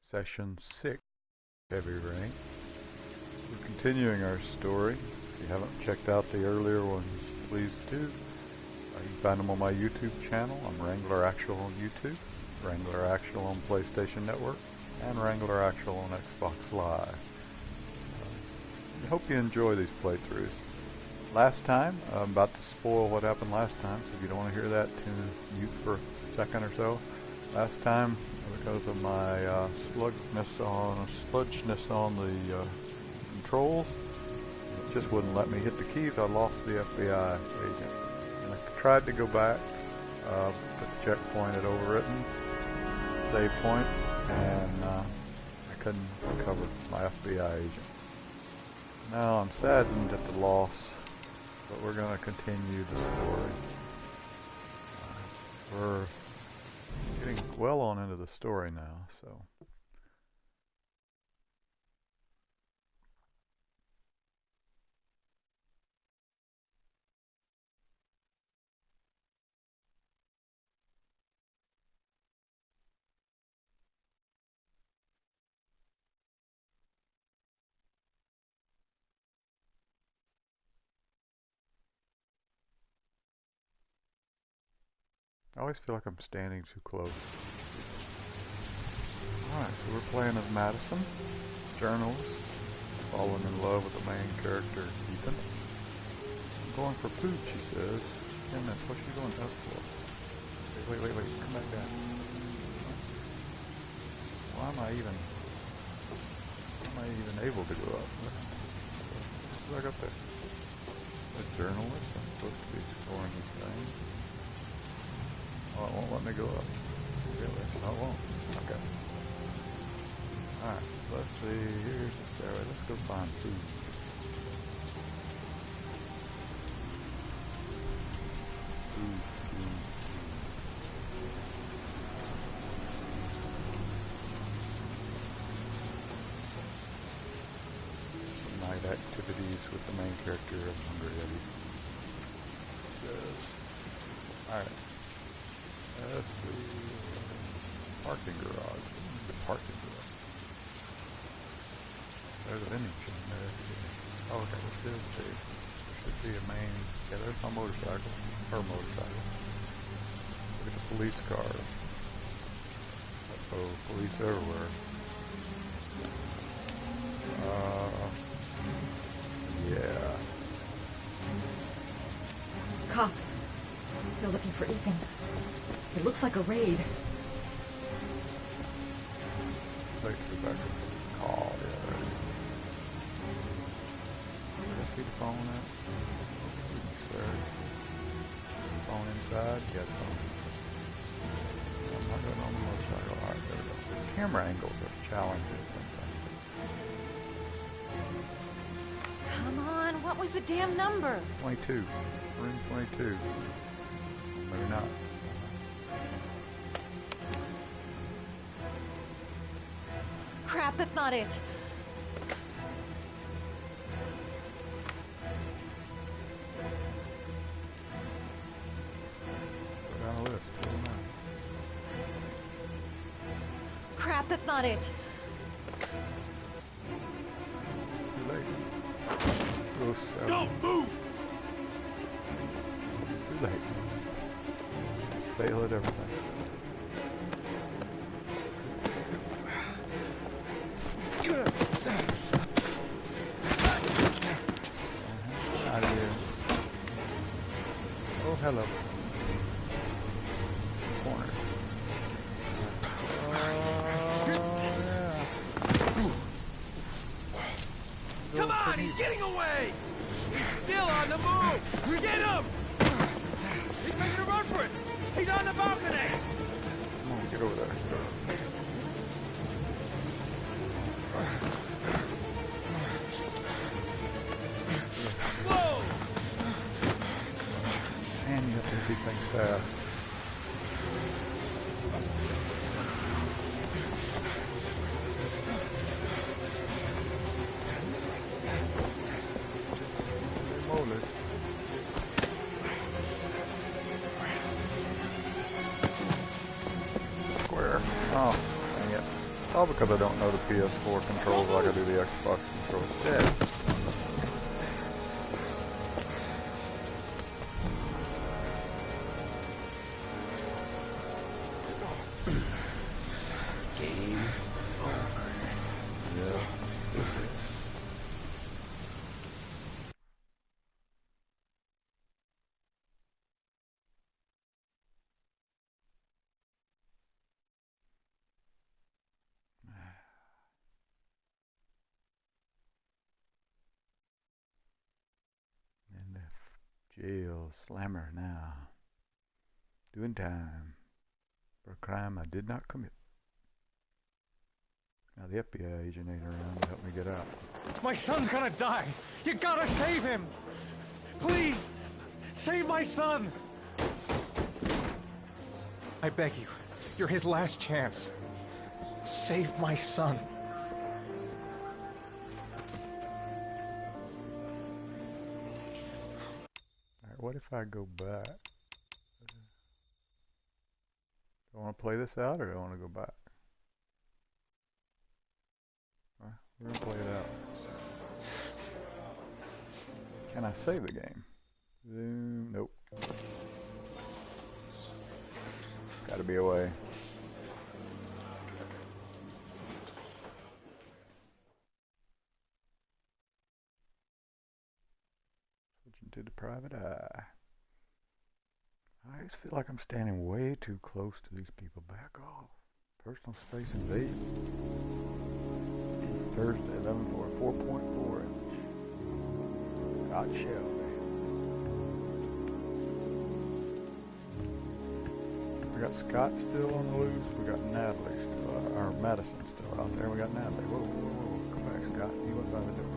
Session 6, Heavy Rain. We're continuing our story. If you haven't checked out the earlier ones, please do. You can find them on my YouTube channel. I'm WranglerActual on YouTube, WranglerActual on PlayStation Network, and WranglerActual on Xbox Live. I hope you enjoy these playthroughs. Last time, I'm about to spoil what happened last time, so if you don't want to hear that, mute for a second or so. Last time, because of my sludginess on the controls, it just wouldn't let me hit the keys. I lost the FBI agent. And I tried to go back, put the checkpoint had overwritten, save point, and I couldn't recover my FBI agent. Now I'm saddened at the loss, but we're going to continue the story. We're getting well on into the story now, so. I always feel like I'm standing too close. Alright, so we're playing as Madison, journalist, falling in love with the main character, Ethan. I'm going for food, she says. 10 minutes, what's she going up for? Wait, come back down. Why am I even able to go up? What's back up there? A journalist? I'm supposed to be exploring this thing. Oh, it won't let me go up. Really? No, it won't. Okay. Alright, let's see. Here's the stairway. Let's go find food. Food. Some night activities with the main character of Hungry Eddie. Alright. Let's see. Parking garage. The parking garage. There's a vending machine there. Oh, okay, what's this? There should be a main. Yeah, there's my motorcycle. Her motorcycle. Look at the police cars. Uh-oh, police everywhere. Yeah. Cops. They're looking for Ethan. It looks like a raid. Let's go back to the call. Yeah, there it is. Did I see the phone at? There. Phone inside? Yeah, the phone. I'm not going on the motorcycle. Alright, there we go. The camera angles are challenging sometimes. Come on, what was the damn number? 22. Room 22. Maybe not. Crap, that's not it. Go down the list. Crap, that's not it. Too late. Go 7. Don't move! Too late. Just fail at everything. Out of here. Oh, hello. Corner. Yeah. Come on, he's getting away! He's still on the move! Get him! He's making a run for it! He's on the balcony! Come on, get over there. Whoa! Man, you have to hit these things fast. Moly. Square. Oh, dang it. Oh, because I don't know the PS4 controls like I do the Xbox controls. Yeah. Game over. Yeah. In the jail, slammer now. Doing time for a crime I did not commit. Now the FBI agent ain't around to help me get out. My son's gonna die. You gotta save him. Please, save my son. I beg you. You're his last chance. Save my son. Alright, what if I go back? Do I want to play this out or do I want to go back? We're gonna play it out. Can I save the game? Zoom, nope. Gotta be away. Switching to the private eye. I just feel like I'm standing way too close to these people. Back off. Personal space invade. Thursday, 11/4, 4.4 inch. God Shelby. We got Scott still on the loose. We got Natalie still, or Madison still out there. We got Natalie. Whoa, whoa, whoa. Come back, Scott. You went by the door.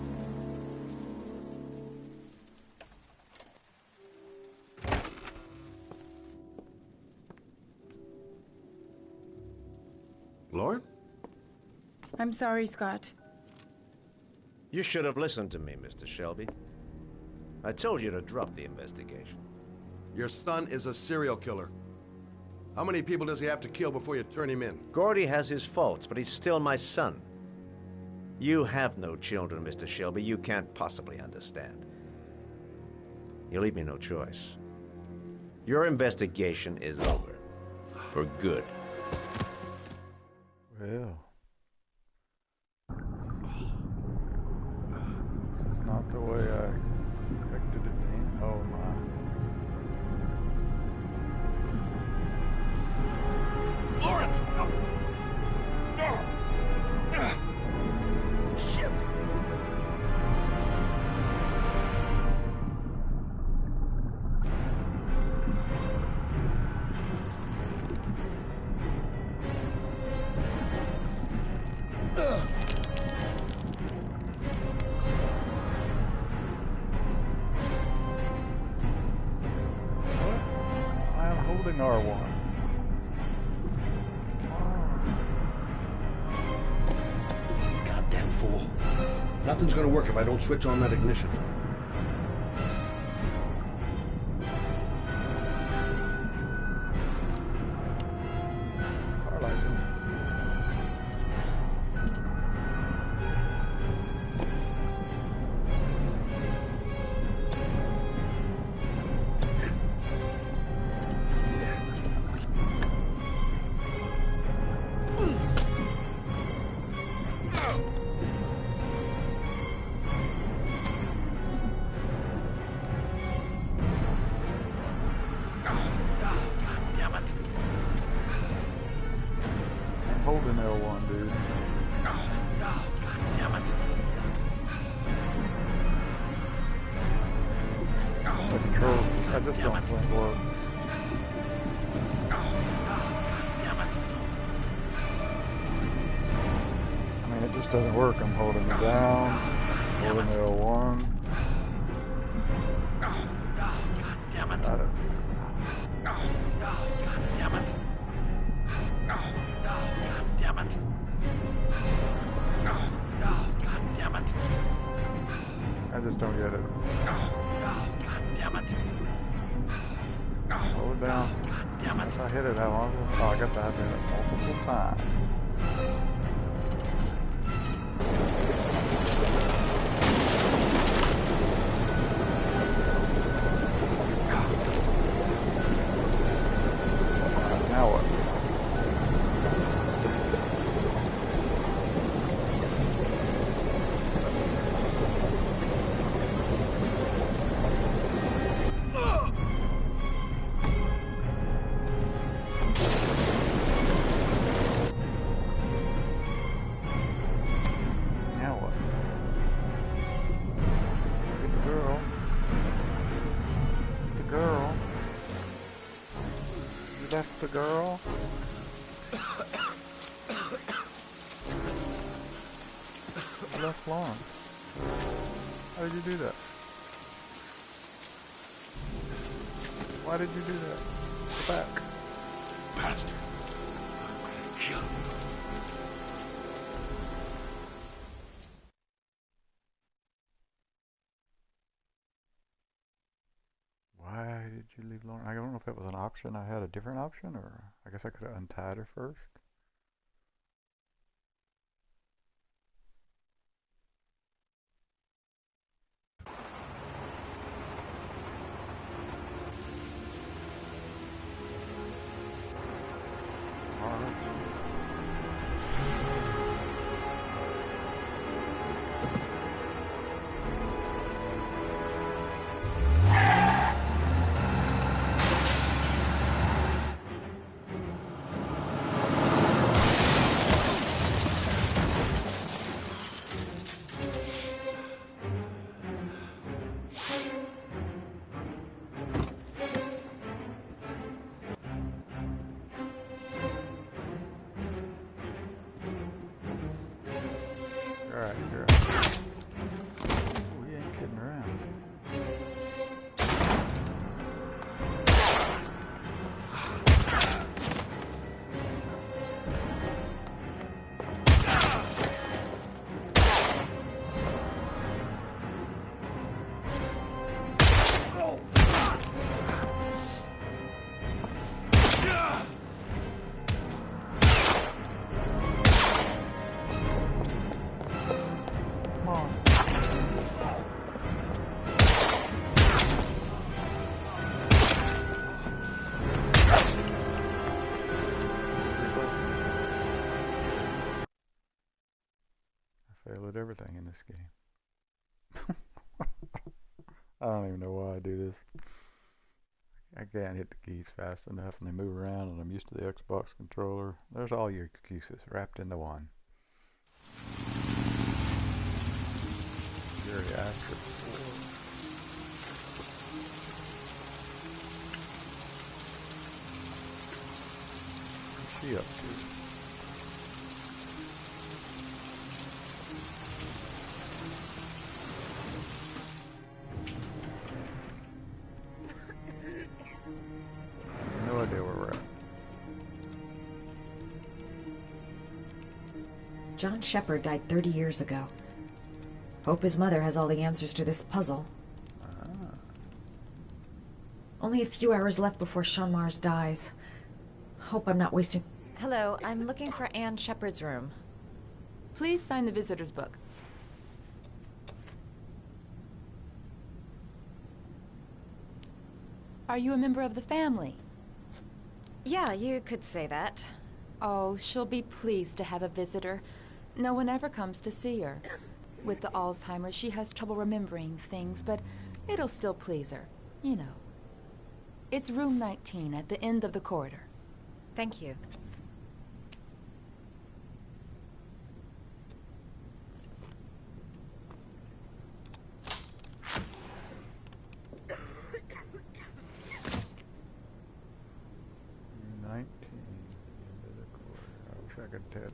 Lauren? I'm sorry, Scott. You should have listened to me, Mr. Shelby. I told you to drop the investigation. Your son is a serial killer. How many people does he have to kill before you turn him in? Gordy has his faults, but he's still my son. You have no children, Mr. Shelby. You can't possibly understand. You leave me no choice. Your investigation is over. For good. Well. This is not the way I expected it to end. Oh my. Lauren! Shit! I am holding R1. Goddamn fool. Nothing's gonna work if I don't switch on that ignition. Car license. I'm holding L1, dude. The controls, I just don't think work. I mean, it just doesn't work. I'm holding it down, holding L1. I don't. I just don't get it. Hold it down. Once I hit it, how long? Oh, I got to hit it multiple times. left the girl? You left Lauren. How did you do that? Why did you do that? Go back. Bastard. I'm gonna kill him. Why did you leave Lauren? I don't know if that was an option. I had a different option, or I guess I could have untied her first. Alright, you're up. We ain't kidding around. Fail at everything in this game. I don't even know why I do this. I can't hit the keys fast enough and they move around and I'm used to the Xbox controller. There's all your excuses wrapped into one. Geriatric 4. What's she up to? No idea where we're at. John Shepard died 30 years ago. Hope his mother has all the answers to this puzzle. Only a few hours left before Sean Mars dies. Hope I'm not wasting... Hello, I'm looking for Anne Shepard's room. Please sign the visitor's book. Are you a member of the family? Yeah, you could say that. Oh, she'll be pleased to have a visitor. No one ever comes to see her. With the Alzheimer's, she has trouble remembering things, but it'll still please her. You know. It's room 19 at the end of the corridor. Thank you.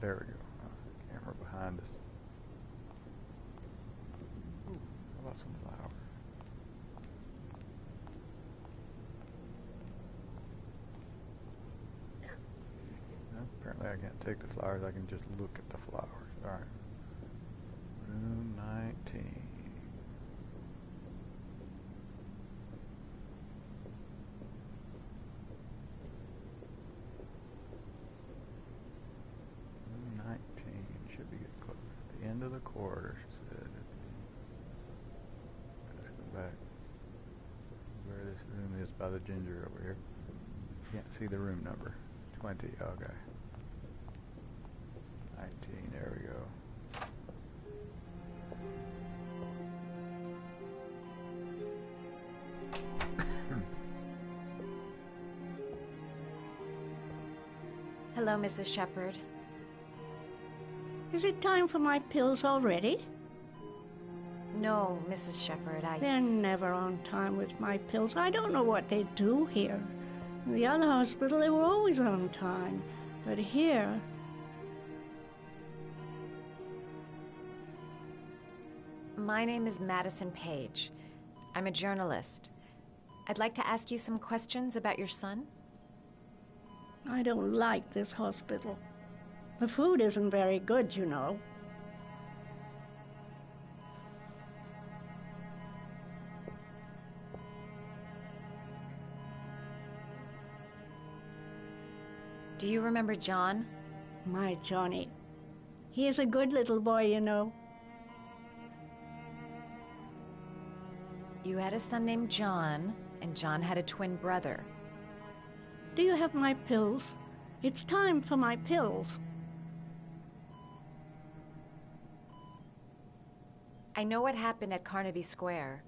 There we go. Camera behind us. Ooh, how about some flowers? No, apparently I can't take the flowers. I can just look at the flowers. All right. Room 19. End of the corridor, she said. Let's go back where this room is by the ginger over here. Can't see the room number. 20, okay. 19, there we go. Hello, Mrs. Shepard. Is it time for my pills already? No, Mrs. Shepard, They're never on time with my pills. I don't know what they do here. In the other hospital, they were always on time. But here... My name is Madison Page. I'm a journalist. I'd like to ask you some questions about your son. I don't like this hospital. The food isn't very good, you know. Do you remember John? My Johnny. He is a good little boy, you know. You had a son named John, and John had a twin brother. Do you have my pills? It's time for my pills. I know what happened at Carnaby Square.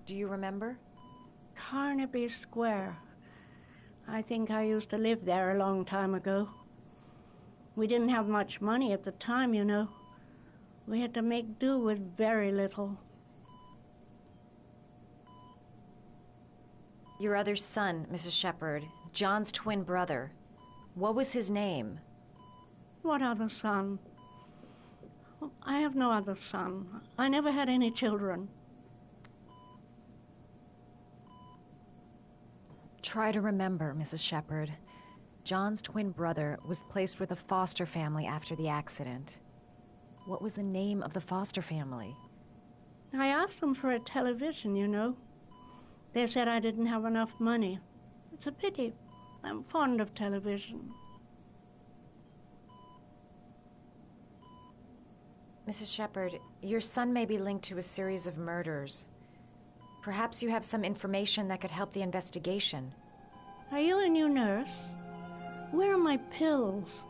Do you remember? Carnaby Square. I think I used to live there a long time ago. We didn't have much money at the time, you know. We had to make do with very little. Your other son, Mrs. Shepherd, John's twin brother. What was his name? What other son? I have no other son. I never had any children. Try to remember, Mrs. Shepherd. John's twin brother was placed with a foster family after the accident. What was the name of the foster family? I asked them for a television, you know. They said I didn't have enough money. It's a pity. I'm fond of television. Mrs. Shepherd, your son may be linked to a series of murders. Perhaps you have some information that could help the investigation. Are you a new nurse? Where are my pills?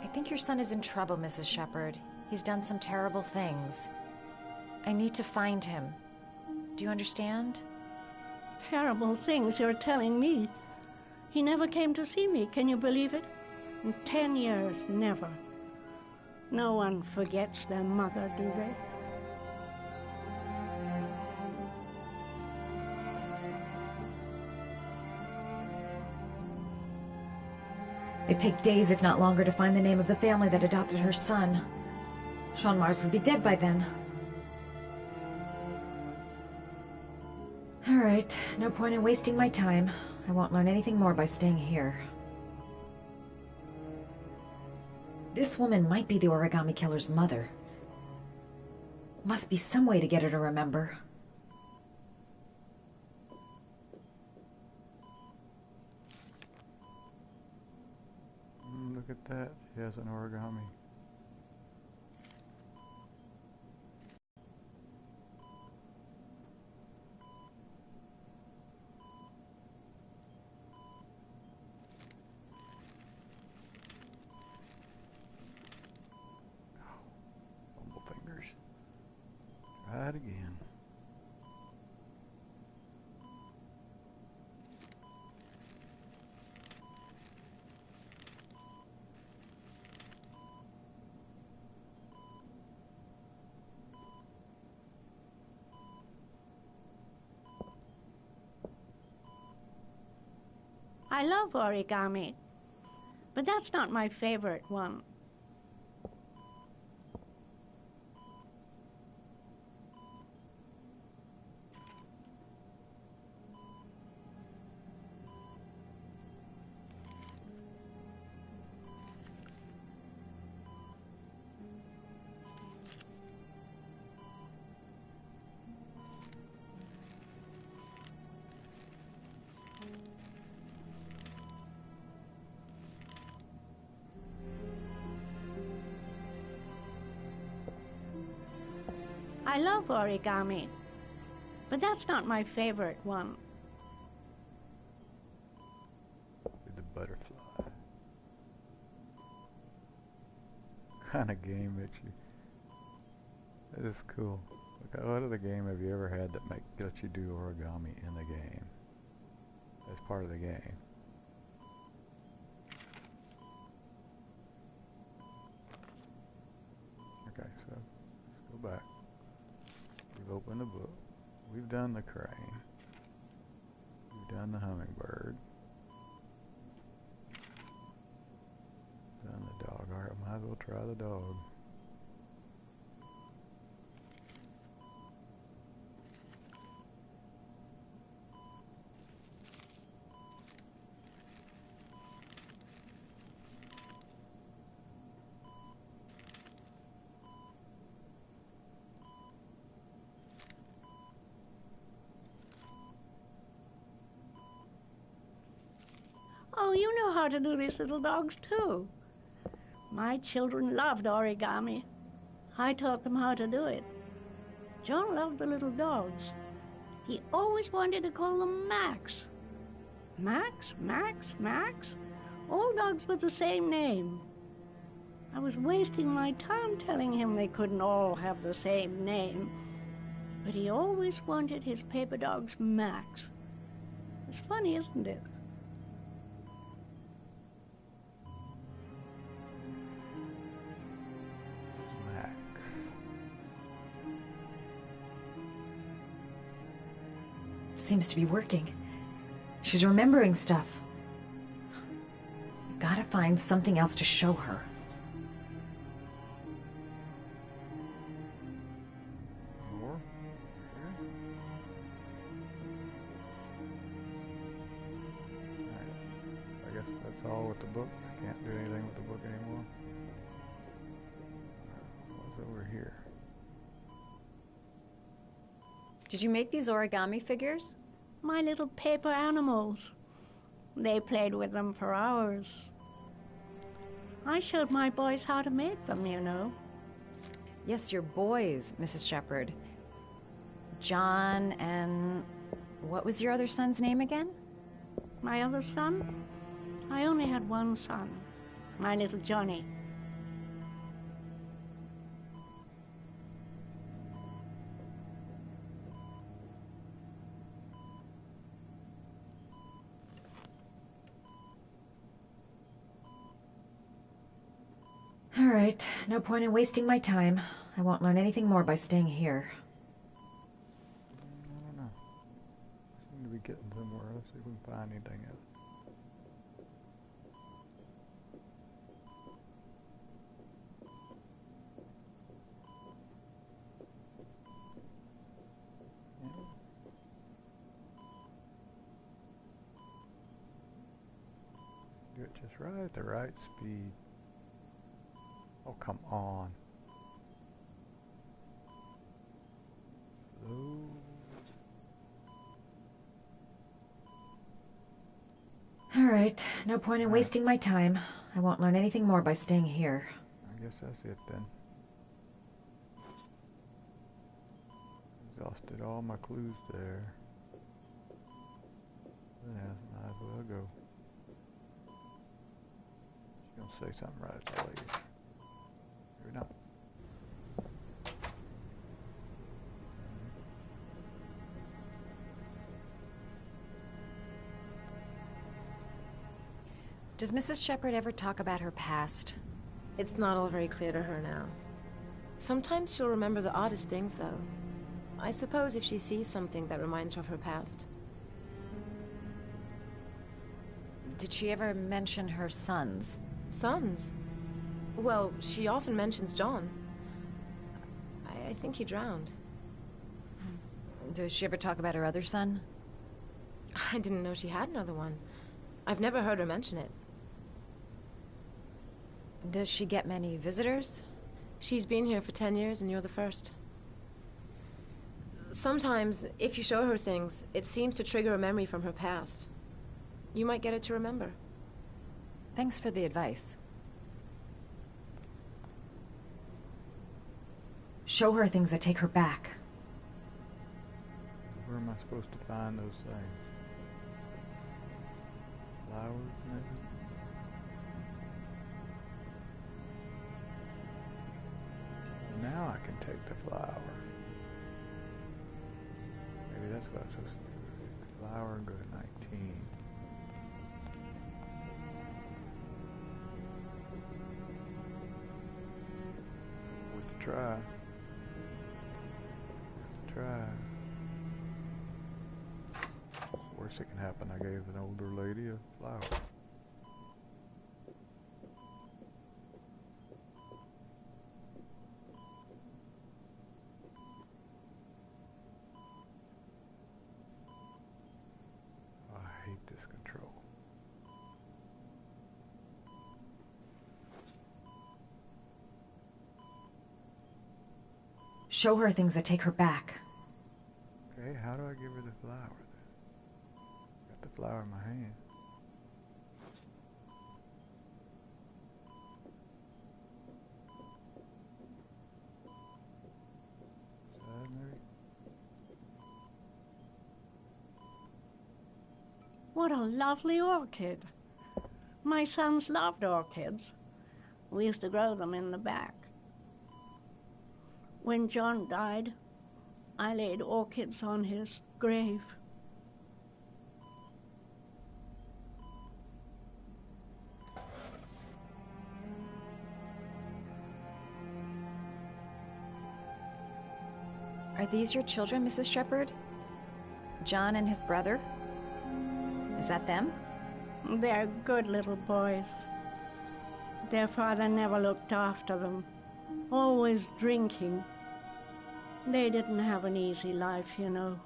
I think your son is in trouble, Mrs. Shepherd. He's done some terrible things. I need to find him. Do you understand? Terrible things you're telling me. He never came to see me, can you believe it? In 10 years, never. No one forgets their mother, do they? It'd take days, if not longer, to find the name of the family that adopted her son. Sean Mars would be dead by then. All right, no point in wasting my time. I won't learn anything more by staying here. This woman might be the origami killer's mother. Must be some way to get her to remember. Look at that. She has an origami. Bumble fingers. Try it again. I love origami, but that's not my favorite one. I love origami, but that's not my favorite one. With the butterfly. Kind of game that you... That is cool. What other game have you ever had that lets you do origami in the game? As part of the game. Okay, so let's go back. We've opened the book. We've done the crane. done the hummingbird. Done the dog. Alright, might as well try the dog. Oh, you know how to do these little dogs, too. My children loved origami. I taught them how to do it. John loved the little dogs. He always wanted to call them Max. Max, Max, Max? All dogs with the same name. I was wasting my time telling him they couldn't all have the same name. But he always wanted his paper dogs Max. It's funny, isn't it? Seems to be working. She's remembering stuff. Gotta find something else to show her. More? Alright. I guess that's all with the book. I can't do anything with the book anymore. What's over here? Did you make these origami figures? My little paper animals. They played with them for hours. I showed my boys how to make them, you know. Yes, your boys, Mrs. Shepherd. John and... what was your other son's name again? My other son? I only had one son. My little Johnny. All right, no point in wasting my time. I won't learn anything more by staying here. I don't know. Seem to be getting somewhere. Let's see if we can find anything else. Do it just right at the right speed. Oh, come on. Slow. All right, no point in wasting my time. I won't learn anything more by staying here. I guess that's it then. Exhausted all my clues there. Yeah, might as well go. She's gonna say something right at the lady. Maybe not. Does Mrs. Shepherd ever talk about her past? It's not all very clear to her now. Sometimes she'll remember the oddest things, though. I suppose if she sees something that reminds her of her past. Did she ever mention her sons? Sons? Well, she often mentions John. I think he drowned. Does she ever talk about her other son? I didn't know she had another one. I've never heard her mention it. Does she get many visitors? She's been here for 10 years and you're the first. Sometimes, if you show her things, it seems to trigger a memory from her past. You might get it to remember. Thanks for the advice. Show her things that take her back. Where am I supposed to find those things? Flowers, maybe? Now I can take the flower. Maybe that's what I'm supposed to do. Take the flower and go to 19. Worth a try. Worth worst that can happen, I gave an older lady a flower. I hate this control. Show her things that take her back. Okay, how do I give her the flower then? Got the flower in my hand. Suddenly. What a lovely orchid. My sons loved orchids. We used to grow them in the back. When John died, I laid orchids on his grave. Are these your children, Mrs. Shepherd? John and his brother? Is that them? They're good little boys. Their father never looked after them, always drinking. They didn't have an easy life, you know.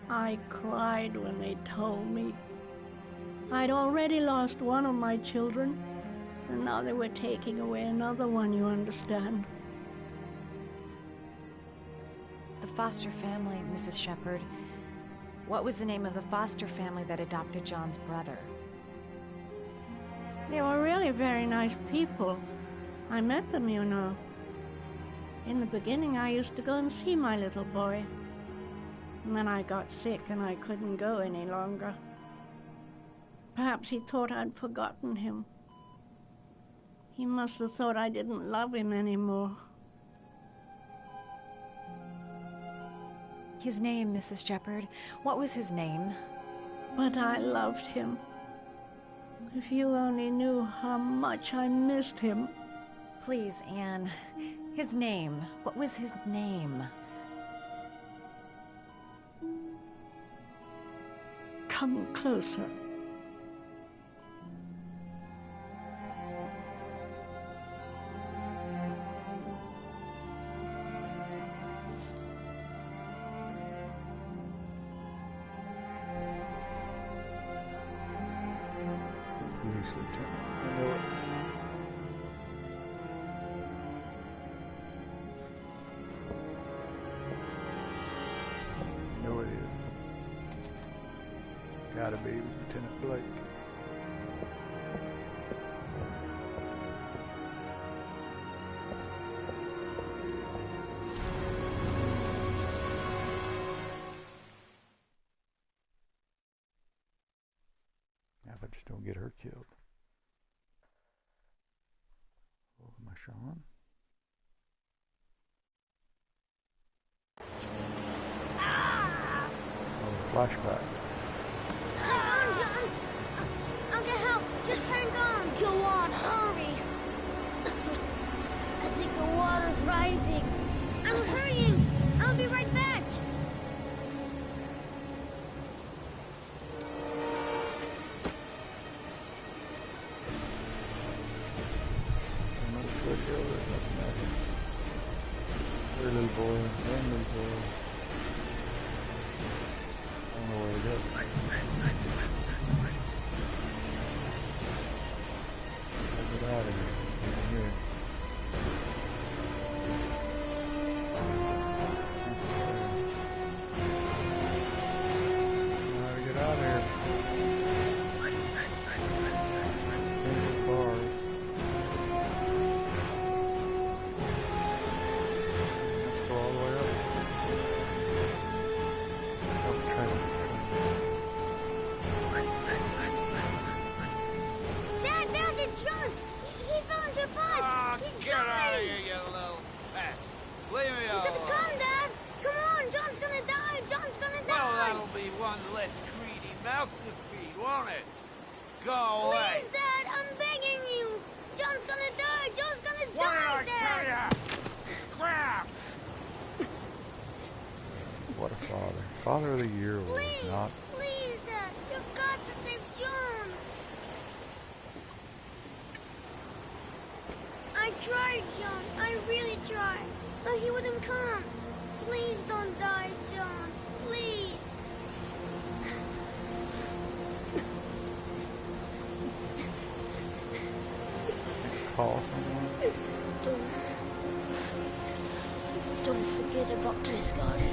I cried when they told me. I'd already lost one of my children, and now they were taking away another one, you understand. The foster family, Mrs. Shepherd. What was the name of the foster family that adopted John's brother? They were really very nice people. I met them, you know. In the beginning, I used to go and see my little boy. And then I got sick and I couldn't go any longer. Perhaps he thought I'd forgotten him. He must have thought I didn't love him anymore. His name, Mrs. Shepherd. What was his name? But I loved him. If you only knew how much I missed him. Please, Anne. His name. What was his name? Come closer. Police lieutenant. I know it. I know it is. Gotta be Lieutenant Blake. Now if I just don't get her killed. Oh, my Sean. Oh, flashback. Come on, John. I'll get help. Just turn on. Go on, hurry. I think the water's rising. I'm hurrying. I'll be right back. I'm not sure it's over. It doesn't matter. Her little boy and little boy. I don't know where to go. I'll get out of here. I'm here. How to get out of here? There's the bar. Let's go all the way up. Oh, train. Dad, it's John. He fell into a bus. Ah, He's get out of dying. here, you little pest. Leave me He's alone. gonna come, Dad. Come on, John's gonna die. John's gonna Well, die. that'll be one less greedy mouth to feed, won't it? Go away. Please, Dad, I'm begging you. John's gonna die! John's gonna What did die, I Dad! tell ya? Scrap! What a father. Father of the Year award, Please, not... please, Dad! You've got to save John! I tried, John. I really tried. But he wouldn't come. Please don't die, John. Please. Call someone? Don't forget about my Scotty.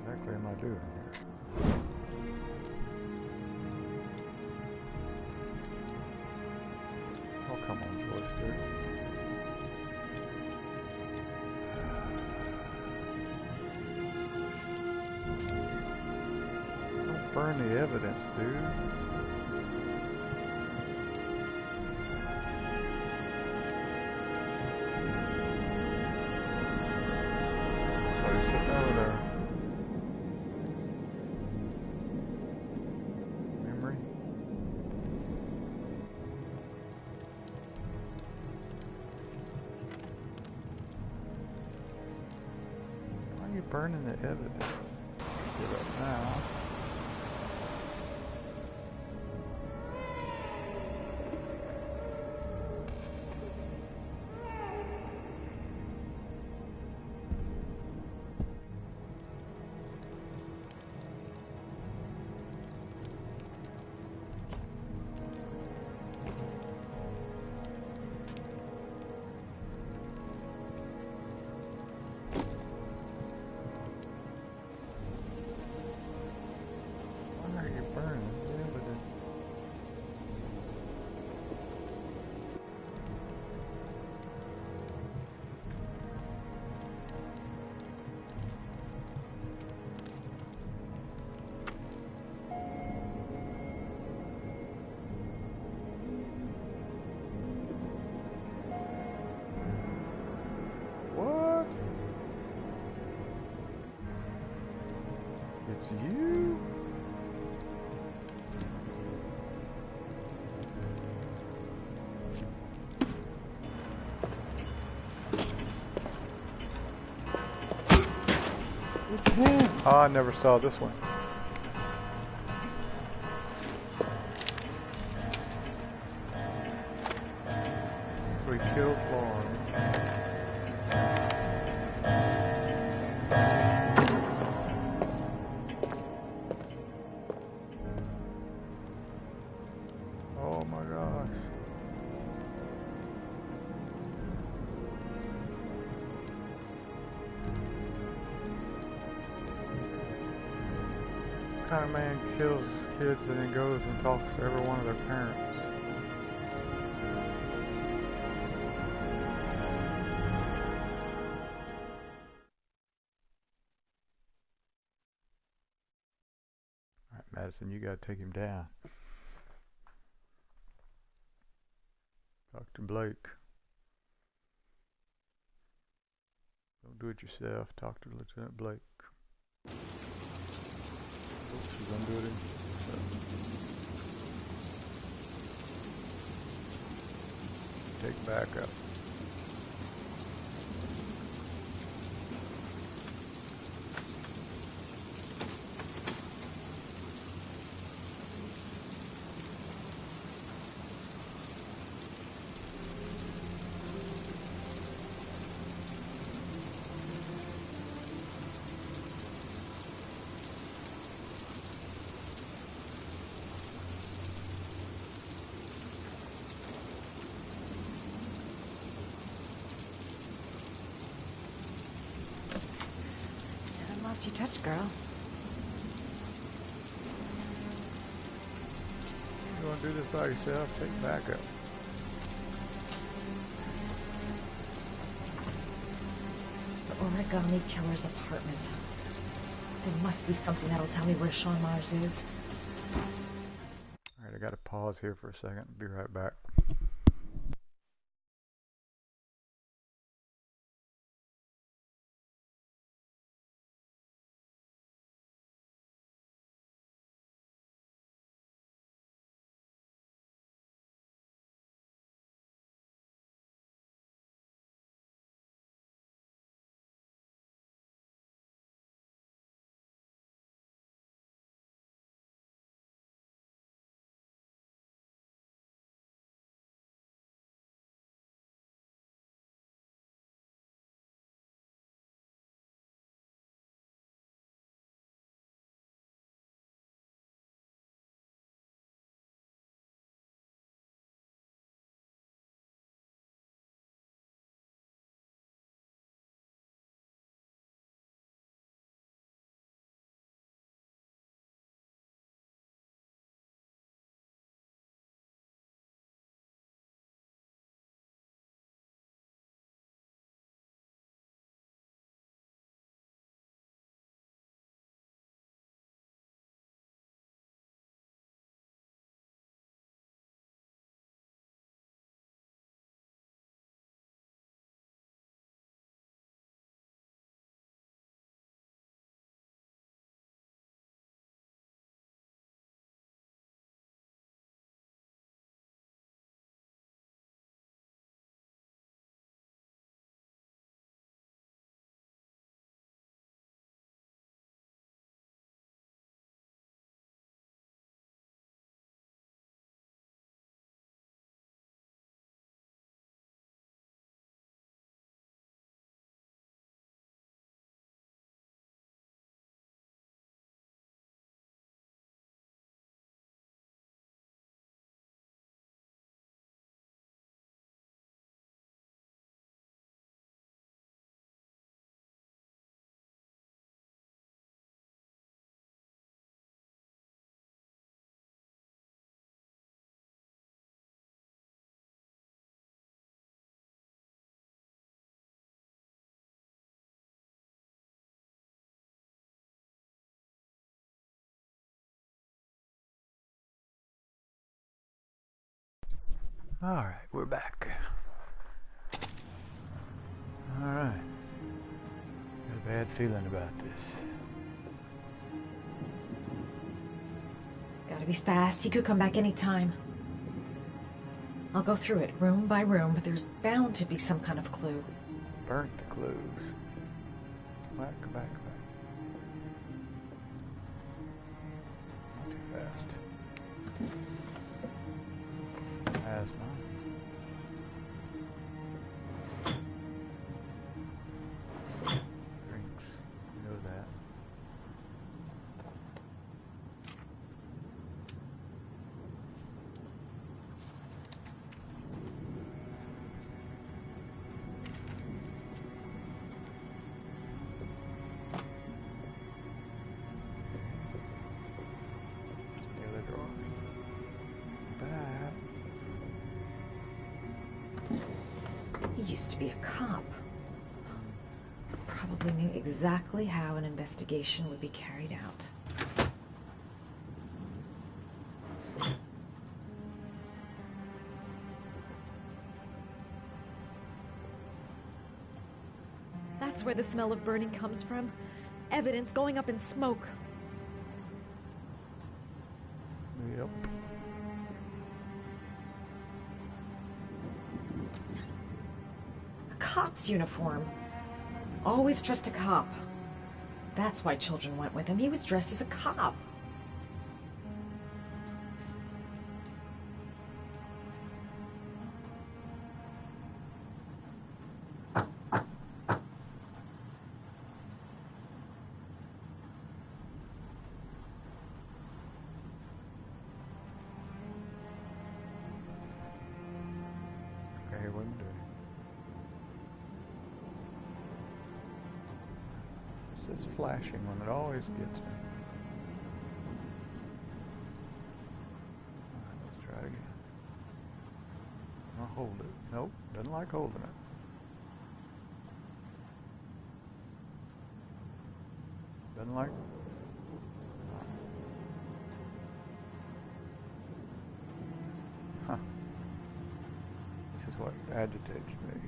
What exactly am I doing here? Oh, come on, joystick. Don't burn the evidence, dude. So he's sitting over there. Memory. Why are you burning the evidence? Get up now. Why are you burning the evidence? What? It's you? It's him. Oh, I never saw this one. We killed Lauren. Oh my gosh. What kind of man kills kids and then goes and talks to every one of their parents? Alright, Madison, you gotta take him down. Dr. Blake. Don't do it yourself. Talk to Lieutenant Blake. Oops, she's undoing him. Take back up. Nice you touch, girl. You want to do this by yourself? Take backup. The origami killer's apartment. There must be something that'll tell me where Sean Mars is. Alright, I gotta pause here for a second. Be right back. Alright, we're back. Alright. Got a bad feeling about this. Gotta be fast. He could come back anytime. I'll go through it room by room, but there's bound to be some kind of clue. Burnt the clues. Come back, come back, come back. Not too fast. Asthma. Drinks. You know that. Daily drawers. That. He used to be a cop. Probably knew exactly how an investigation would be carried out. That's where the smell of burning comes from. Evidence going up in smoke. Yep. A cop's uniform. Always trust a cop. That's why children went with him. He was dressed as a cop. Okay, window. What's this flashing one? It always gets me. Alright, let's try it again. I'll hold it. Nope, doesn't like holding it. Doesn't like... Huh. This is what agitates me.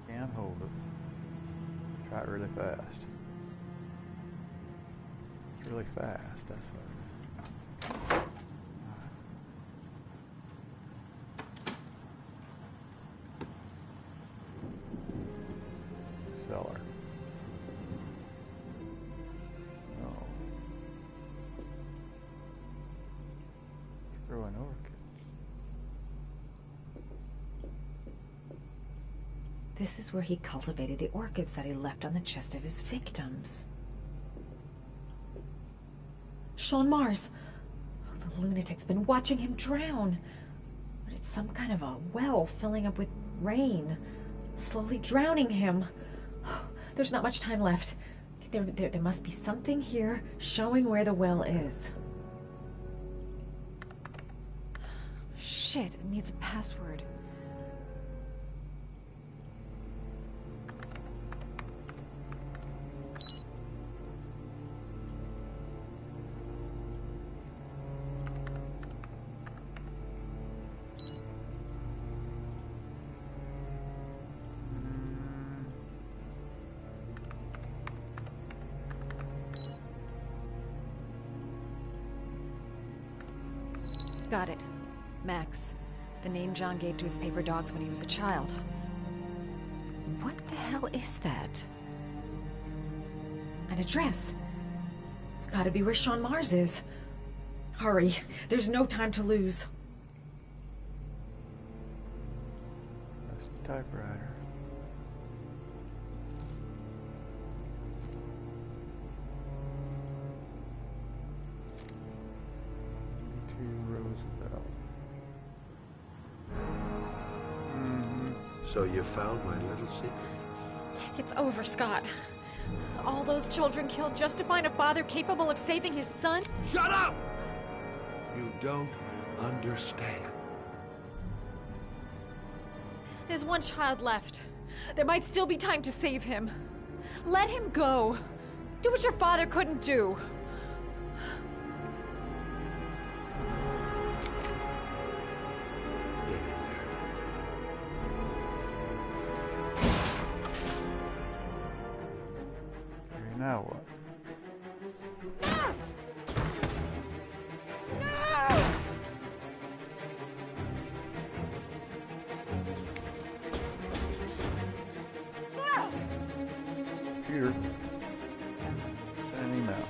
Can't hold it. Try it really fast. It's really fast, that's what it is. Cellar. No. Throwing orchids. This is where he cultivated the orchids that he left on the chest of his victims. Sean Mars! Oh, the lunatic's been watching him drown. But it's some kind of a well filling up with rain, slowly drowning him. Oh, there's not much time left. There must be something here showing where the well is. Shit, it needs a password. Got it. Max. The name John gave to his paper dogs when he was a child. What the hell is that? An address. It's gotta be where Sean Mars is. Hurry. There's no time to lose. That's the typewriter. Roosevelt. So you found my little secret? It's over, Scott. All those children killed just to find a father capable of saving his son? Shut up! You don't understand. There's one child left. There might still be time to save him. Let him go. Do what your father couldn't do. Now what? Computer. Send an email.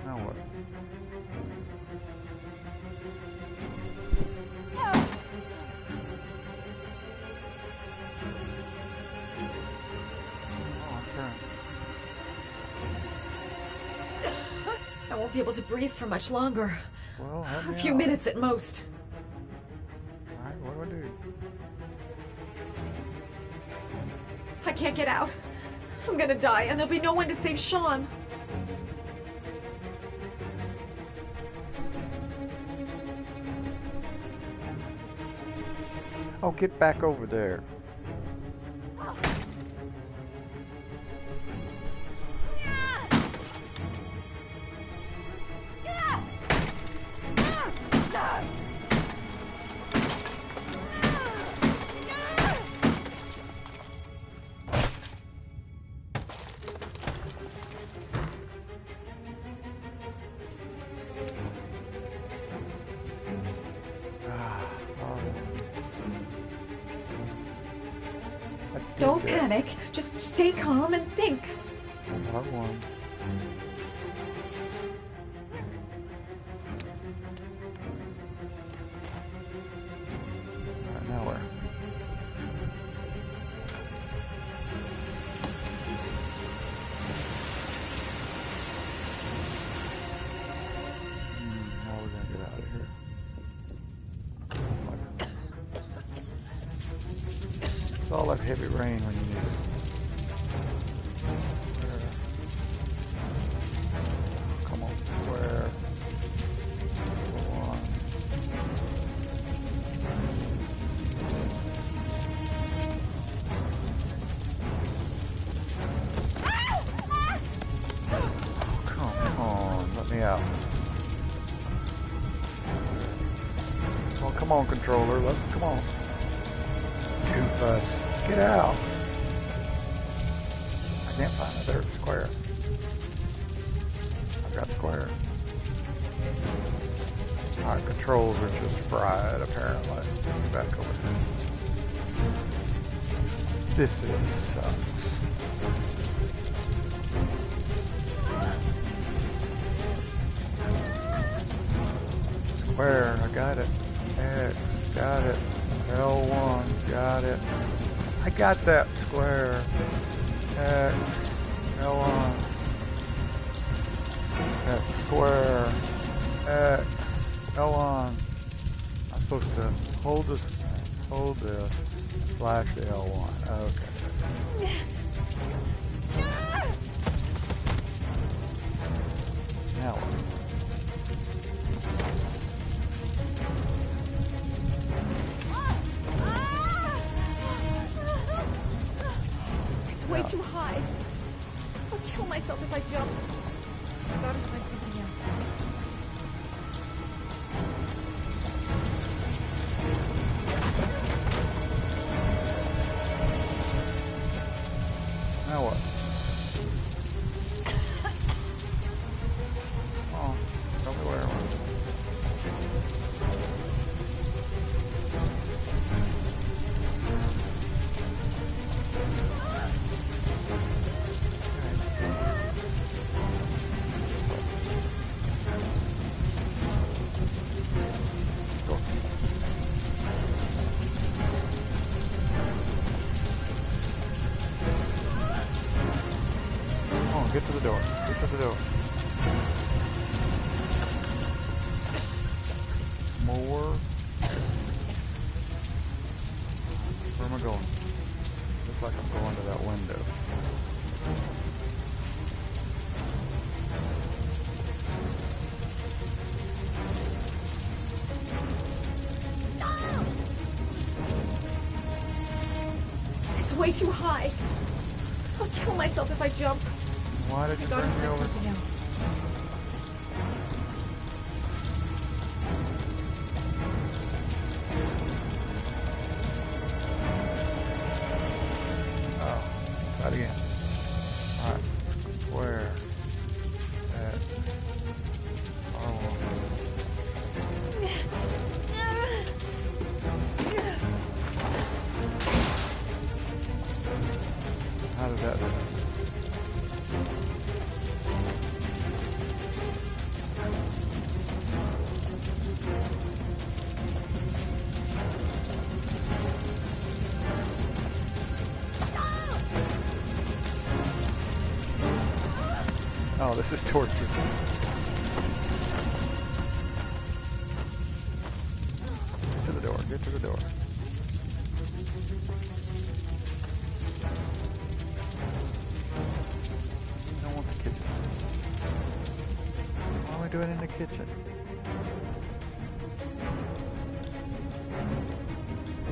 Now what? I won't be able to breathe for much longer. Well, help A me few out. minutes at most. Alright, what do I do? I can't get out. I'm gonna die, and there'll be no one to save Sean. Oh, get back over there. Don't panic. Just stay calm and think. One by one. Alright, now where? How are we gonna get out of here? It's all that heavy rain when you need it. Come on, square. Go on. Oh, come on, let me out. Oh, come on, controller. Come on. Too fast. Get out. I can't find it. There's square. I've got square. Our controls are just fried, apparently. Back over here. This sucks. Square, I got it. X, got it. L1, got it. I got that square. X, L1. X, square. X, L1. I'm supposed to hold this, flash the L1. Okay. Now what? Way too high. I'll kill myself if I jump. I gotta find something else. Now what? Oh, tell me where I was. Get to the door. Get to the door. More. Where am I going? Looks like I'm going to that window. It's way too high. I'll kill myself if I jump. Why did you bring me over? Something else. Oh, try it again. Alright, square. That. Oh. How did that do? Oh, this is torture. Get to the door, get to the door. I don't want the kitchen. What are we doing in the kitchen?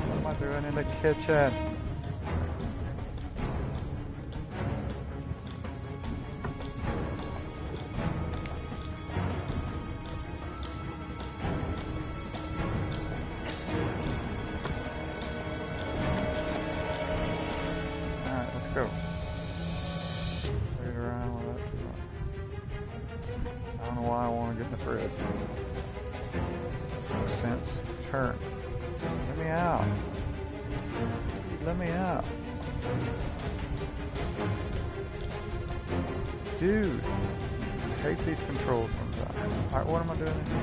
What am I doing in the kitchen? Go. Straight around with that too much. I don't know why I want to get in the fridge. Makes no sense. Turn. Let me out. Let me out. Dude, I hate these controls sometimes. Alright, what am I doing in here?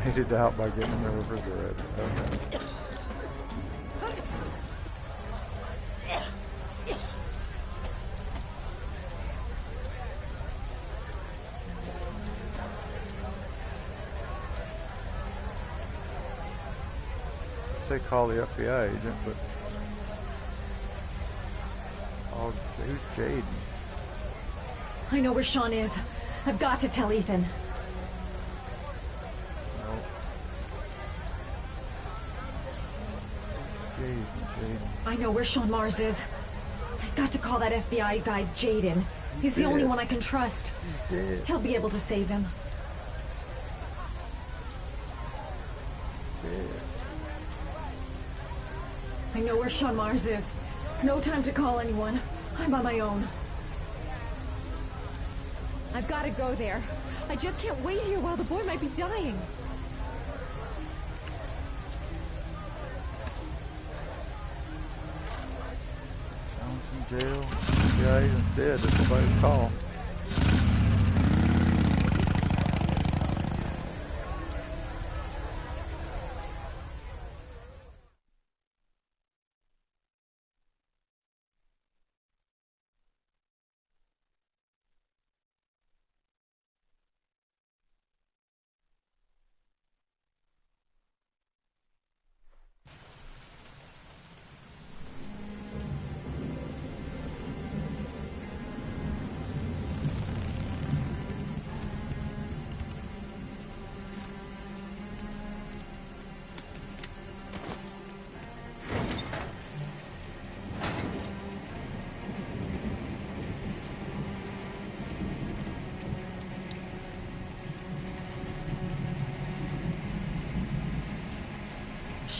Made it out by getting in the refrigerator. Okay. Say call the FBI agent, but oh, who's Jaden? I know where Sean is. I've got to tell Ethan. I know where Sean Mars is. I've got to call that FBI guy, Jaden. He's the only one I can trust. He'll be able to save him. I know where Sean Mars is. No time to call anyone. I'm on my own. I've got to go there. I just can't wait here while the boy might be dying. In jail. Yeah, he's dead. That's somebody's call.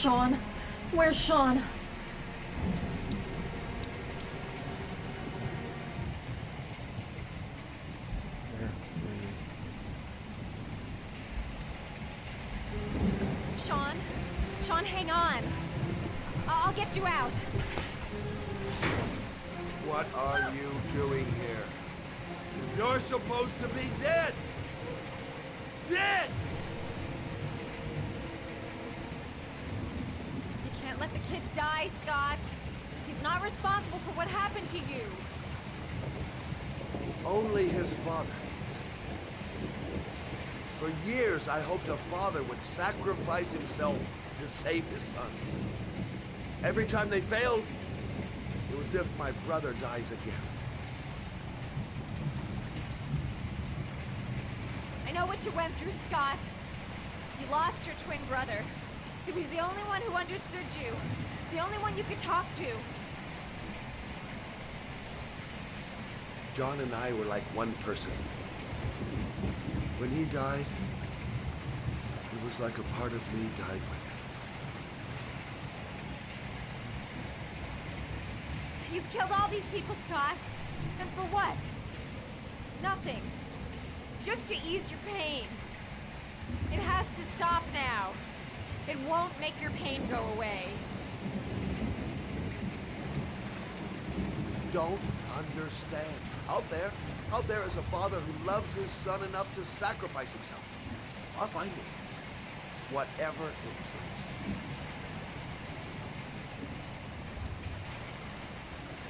Sean? Where's Sean? Sean? Sean, hang on. I'll get you out. What are you doing here? You're supposed to be dead! Dead! Let the kid die, Scott. He's not responsible for what happened to you. Only his father. For years, I hoped a father would sacrifice himself to save his son. Every time they failed, it was as if my brother dies again. I know what you went through, Scott. You lost your twin brother. He was the only one who understood you. The only one you could talk to. John and I were like one person. When he died, it was like a part of me died with him. You've killed all these people, Scott. And for what? Nothing. Just to ease your pain. It has to stop now. It won't make your pain go away. Don't understand. Out there is a father who loves his son enough to sacrifice himself. I'll find him. Whatever it takes.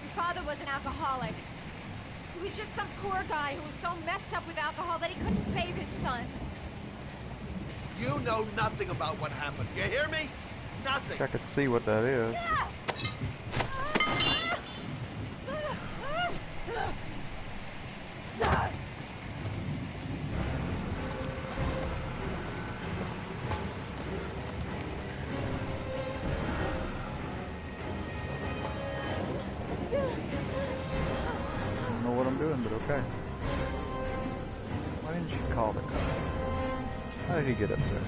Your father was an alcoholic. He was just some poor guy who was so messed up with alcohol that he couldn't save his son. You know nothing about what happened. You hear me? Nothing. I could see what that is. How did he get up there?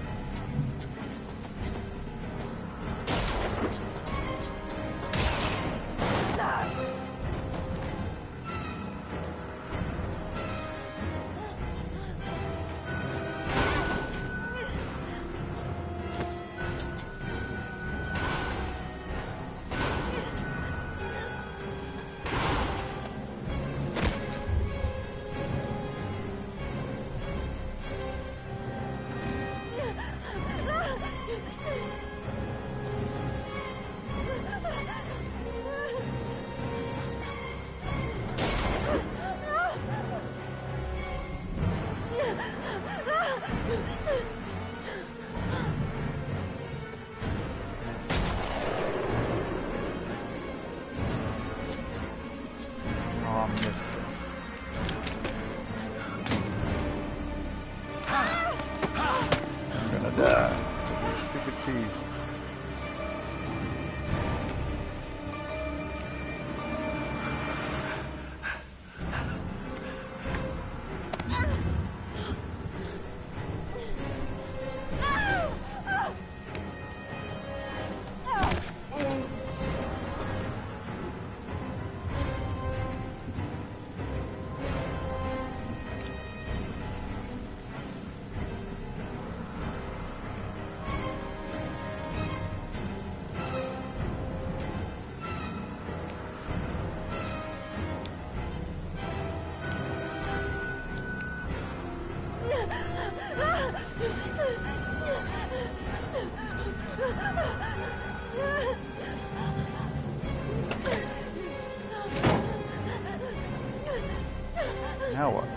Now what?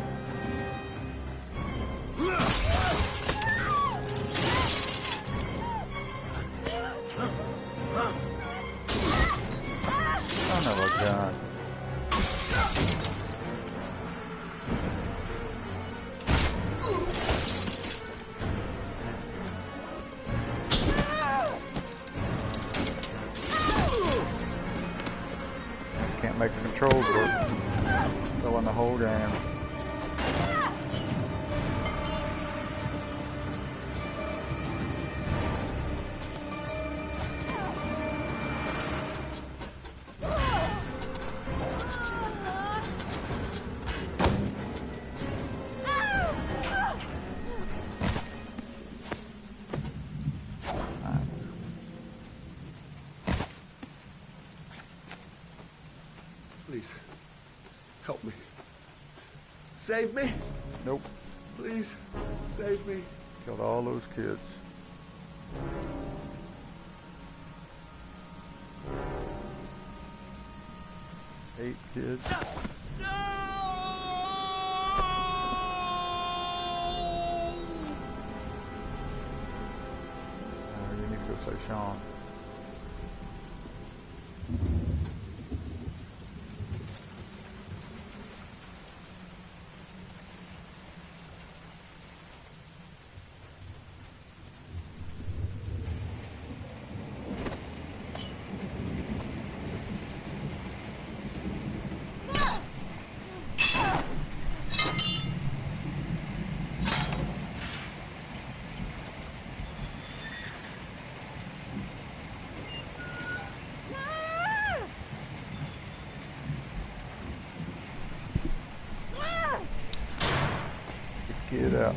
Son of a gun. Just can't make the controls work. Throwing the whole game. Please, help me. Save me? Nope. Please, save me. Killed all those kids. Eight kids. You need to go say Sean. Get out.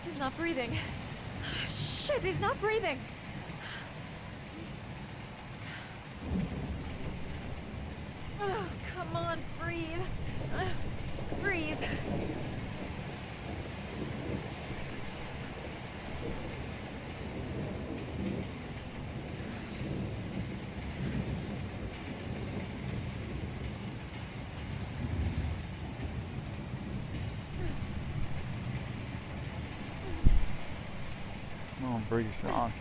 He's not breathing. Shit, he's not breathing. Oh, come on, breathe. Breathe. Come on, breathe, Sean.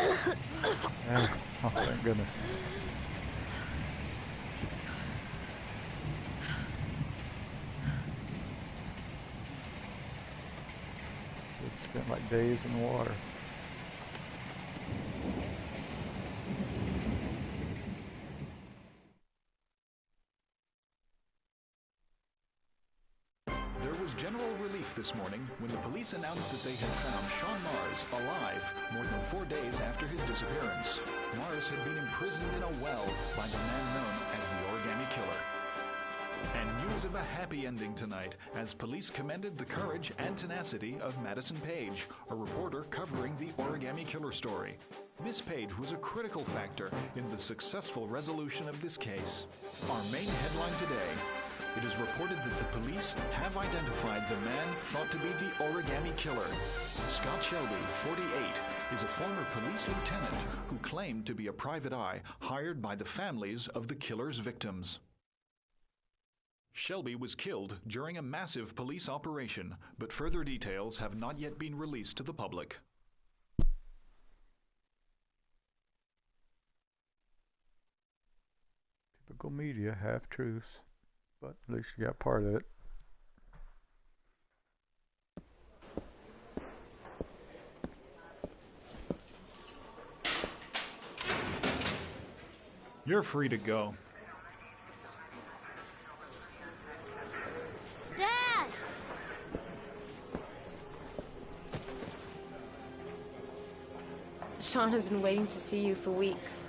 Oh, thank goodness. It spent like days in water. There was general relief this morning when the police announced that they had found Sean Mars alive more than 4 days after his disappearance. Mars had been imprisoned in a well by the man known as the Origami Killer. And news of a happy ending tonight as police commended the courage and tenacity of Madison Page, a reporter covering the Origami Killer story. Miss Page was a critical factor in the successful resolution of this case. Our main headline today: it is reported that the police have identified the man thought to be the Origami Killer. Scott Shelby, 48, is a former police lieutenant who claimed to be a private eye hired by the families of the killer's victims. Shelby was killed during a massive police operation, but further details have not yet been released to the public. Typical media, half-truths, but at least you got part of it. You're free to go. Dad! Sean has been waiting to see you for weeks.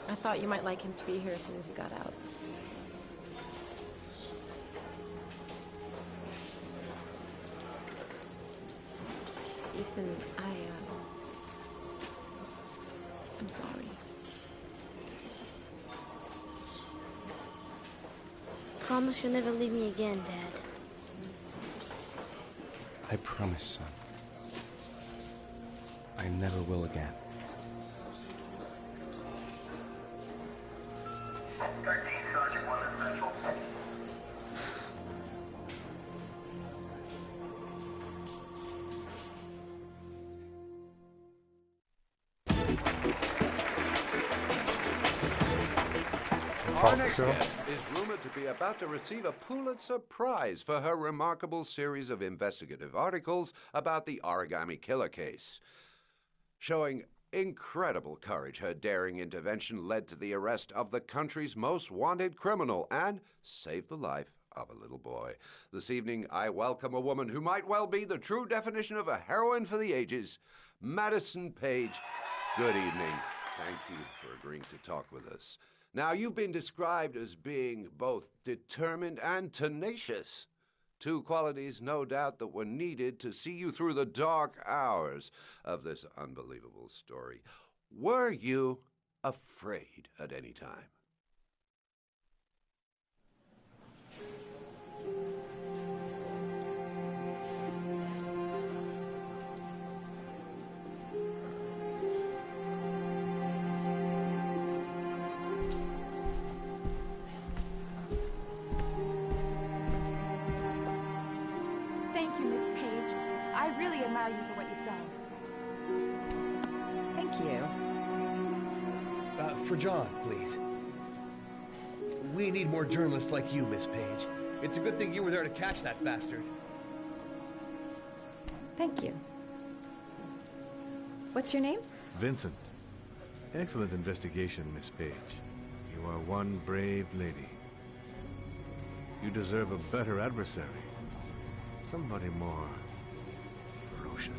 I thought you might like him to be here as soon as you got out. Ethan, I'm sorry. Promise you'll never leave me again, Dad. I promise, son. I never will again. 13 Sergeant 1 Essential. Our next guest is rumored to be about to receive a Pulitzer Prize for her remarkable series of investigative articles about the Origami Killer case. Showing incredible courage, her daring intervention led to the arrest of the country's most wanted criminal and saved the life of a little boy. This evening, I welcome a woman who might well be the true definition of a heroine for the ages, Madison Page. Good evening. Thank you for agreeing to talk with us. Now, you've been described as being both determined and tenacious. Two qualities, no doubt, that were needed to see you through the dark hours of this unbelievable story. Were you afraid at any time? Thank you, Miss Page. I really admire you for what you've done. Thank you. For John, please. We need more journalists like you, Miss Page. It's a good thing you were there to catch that bastard. Thank you. What's your name? Vincent. Excellent investigation, Miss Page. You are one brave lady. You deserve a better adversary. Somebody more ferocious.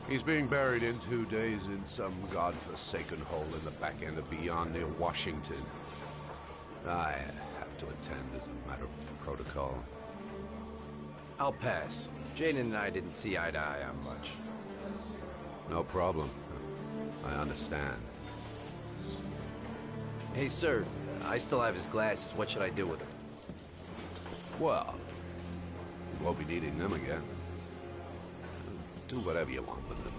He's being buried in 2 days in some godforsaken hole in the back end of Beyond near Washington. I have to attend as a matter of protocol. I'll pass. Jane and I didn't see eye to eye on much. No problem. I understand. Hey, sir, I still have his glasses. What should I do with them? Well, you won't be needing them again. Do whatever you want with them.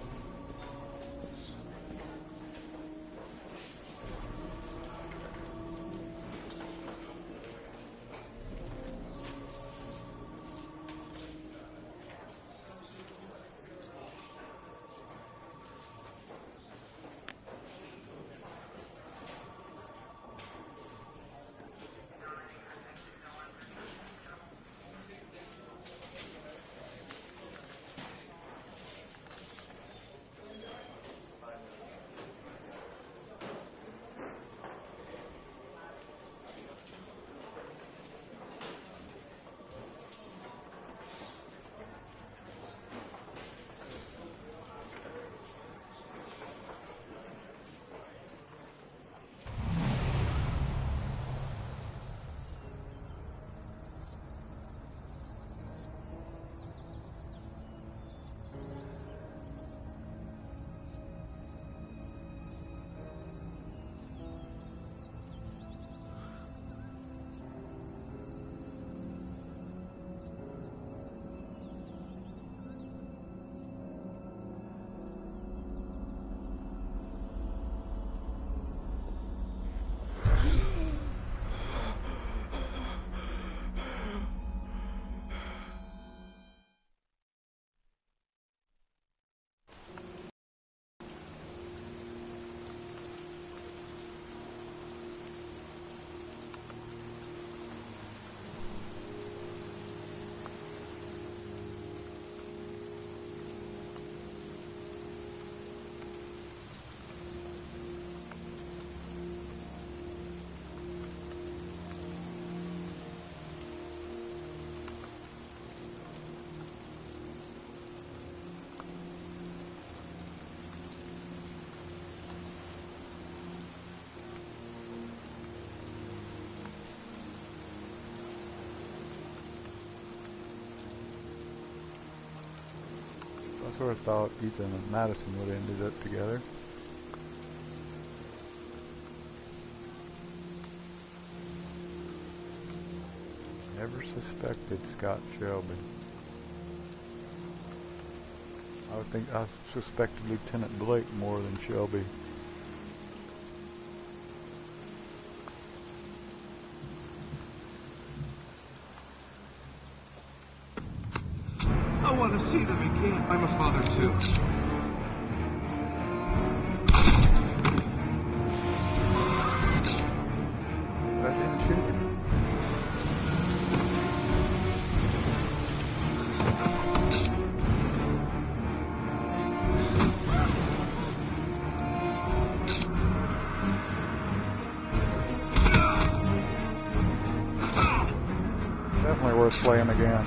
I sort of thought Ethan and Madison would have ended up together. Never suspected Scott Shelby. I suspected Lieutenant Blake more than Shelby. I want to see them again. I'm a father too. I didn't shoot him. Definitely worth playing again.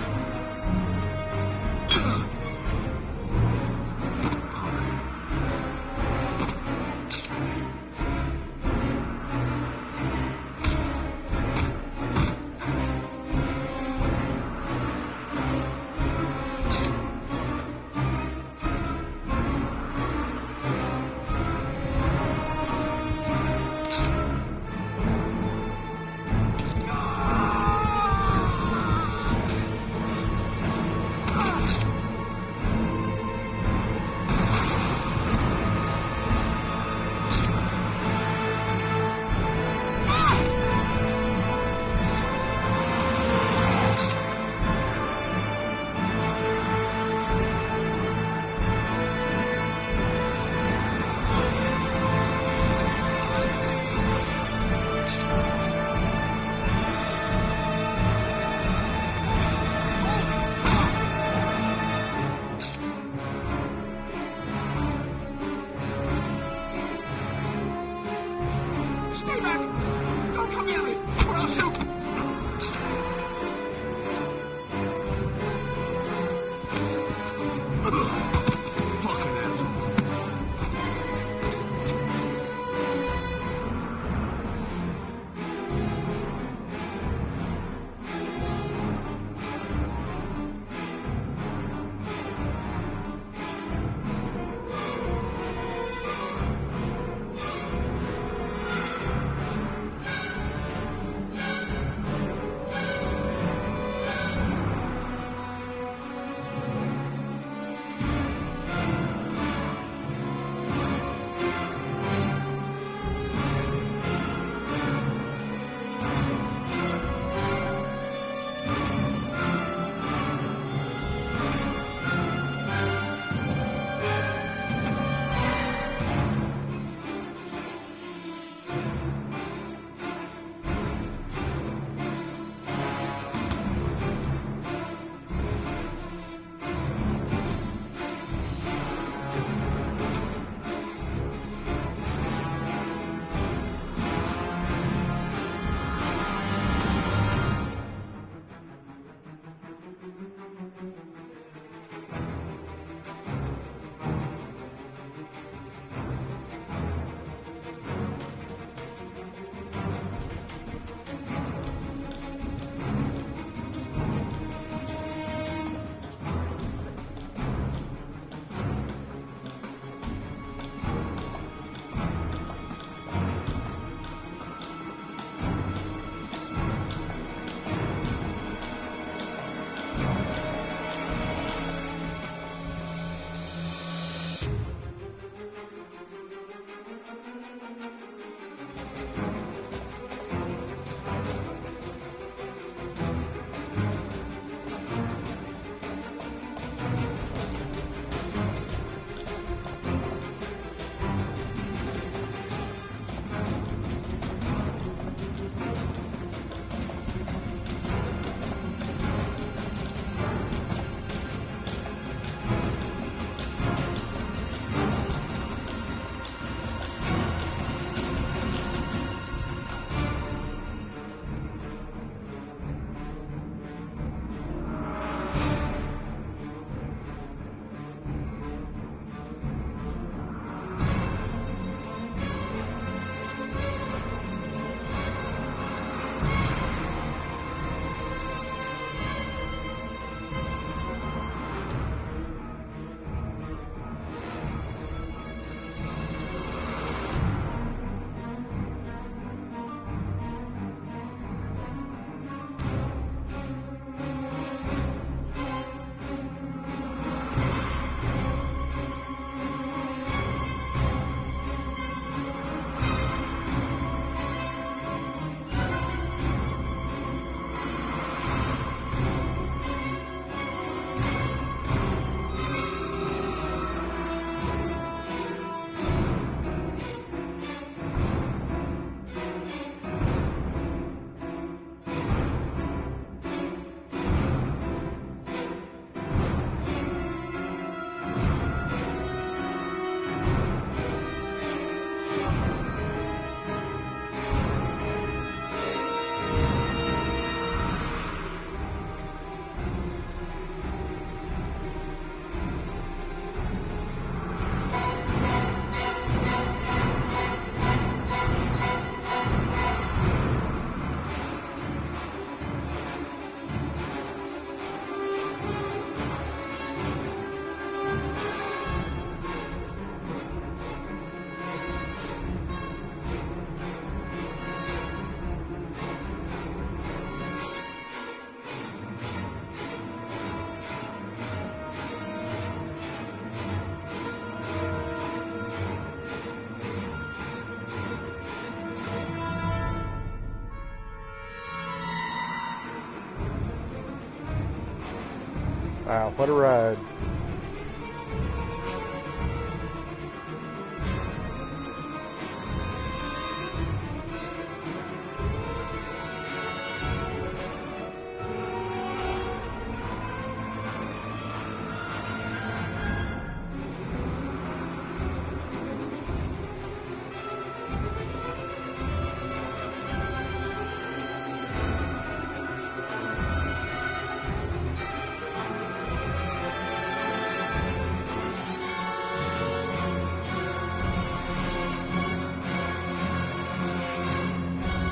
Wow, what a ride.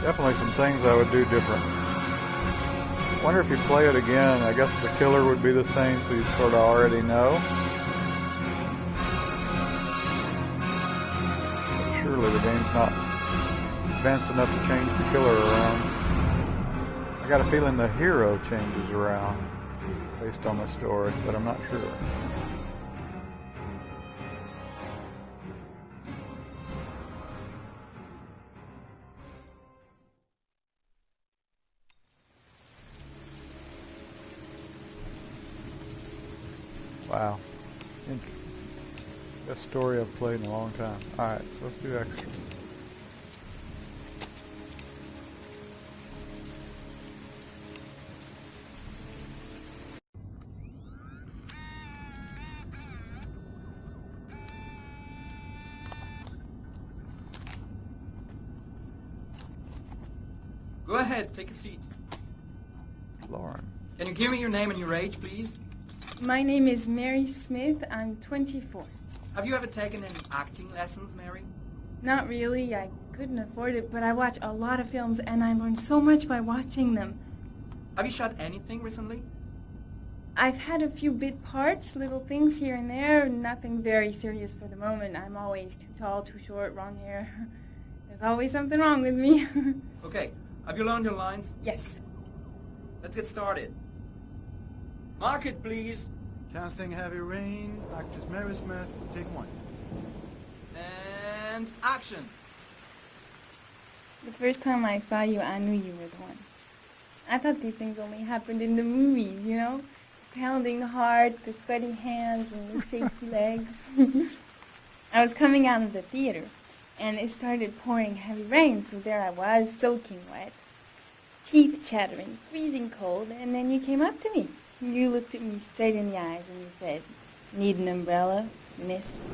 Definitely some things I would do different. Wonder if you play it again, I guess the killer would be the same, so you sort of already know. But surely the game's not advanced enough to change the killer around. I got a feeling the hero changes around based on the story, but I'm not sure. Wow. Interesting. Best story I've played in a long time. Alright, so let's do extra. Go ahead, take a seat. Lauren. Can you give me your name and your age, please? My name is Mary Smith. I'm 24. Have you ever taken any acting lessons, Mary? Not really. I couldn't afford it, but I watch a lot of films and I learn so much by watching them. Have you shot anything recently? I've had a few bit parts, little things here and there, nothing very serious for the moment. I'm always too tall, too short, wrong hair. There's always something wrong with me. Okay, have you learned your lines? Yes. Let's get started. Mark it, please. Casting Heavy Rain, actress Mary Smith, take one. And action. The first time I saw you, I knew you were the one. I thought these things only happened in the movies, you know? Pounding heart, the sweaty hands, and the shaky legs. I was coming out of the theater, and it started pouring heavy rain, so there I was, soaking wet. Teeth chattering, freezing cold, and then you came up to me. You looked at me straight in the eyes and you said, "Need an umbrella, miss?"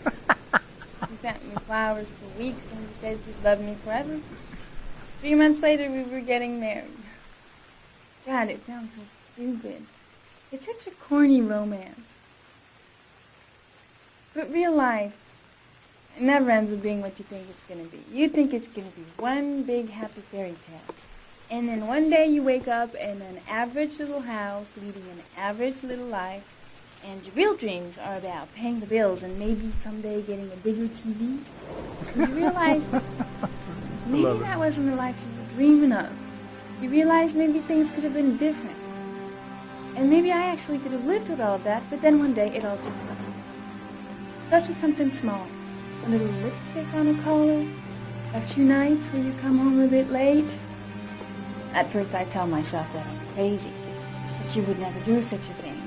You sent me flowers for weeks and you said you'd love me forever. 3 months later, we were getting married. God, it sounds so stupid. It's such a corny romance. But real life never ends up being what you think it's going to be. You think it's going to be one big happy fairy tale. And then one day you wake up in an average little house, leading an average little life, and your real dreams are about paying the bills and maybe someday getting a bigger TV. Because you realize maybe that wasn't the life you were dreaming of. You realize maybe things could have been different. And maybe I actually could have lived with all of that, but then one day it all just stops. Starts with something small. A little lipstick on a collar, a few nights where you come home a bit late. At first I tell myself that I'm crazy, that you would never do such a thing.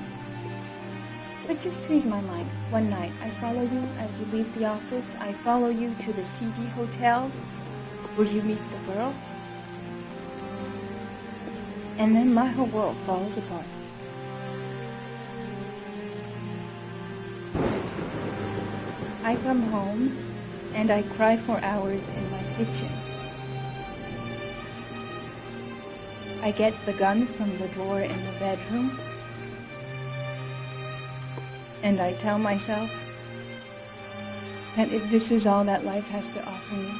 But just to ease my mind, one night I follow you as you leave the office. I follow you to the CD hotel where you meet the girl. And then my whole world falls apart. I come home and I cry for hours in my kitchen. I get the gun from the drawer in the bedroom, and I tell myself that if this is all that life has to offer me,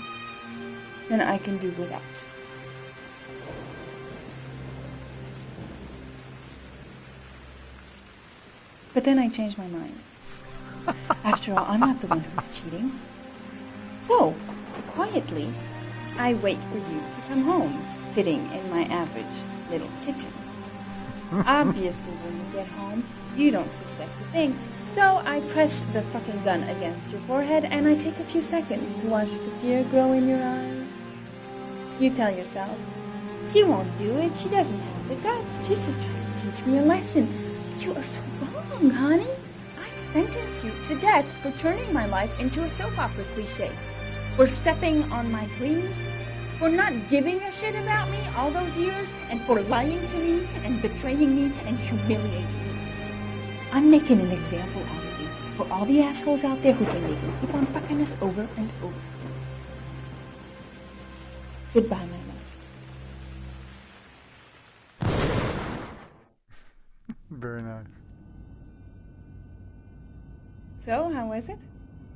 then I can do without. But then I change my mind. After all, I'm not the one who's cheating. So, quietly, I wait for you to come home, sitting in my average little kitchen. Obviously, when you get home, you don't suspect a thing. So I press the fucking gun against your forehead and I take a few seconds to watch the fear grow in your eyes. You tell yourself, she won't do it. She doesn't have the guts. She's just trying to teach me a lesson. But you are so wrong, honey. I sentence you to death for turning my life into a soap opera cliche, for stepping on my dreams, for not giving a shit about me all those years, and for lying to me and betraying me and humiliating me. I'm making an example out of you for all the assholes out there who think they can keep on fucking us over and over. Goodbye, my love. Very nice. So, how was it?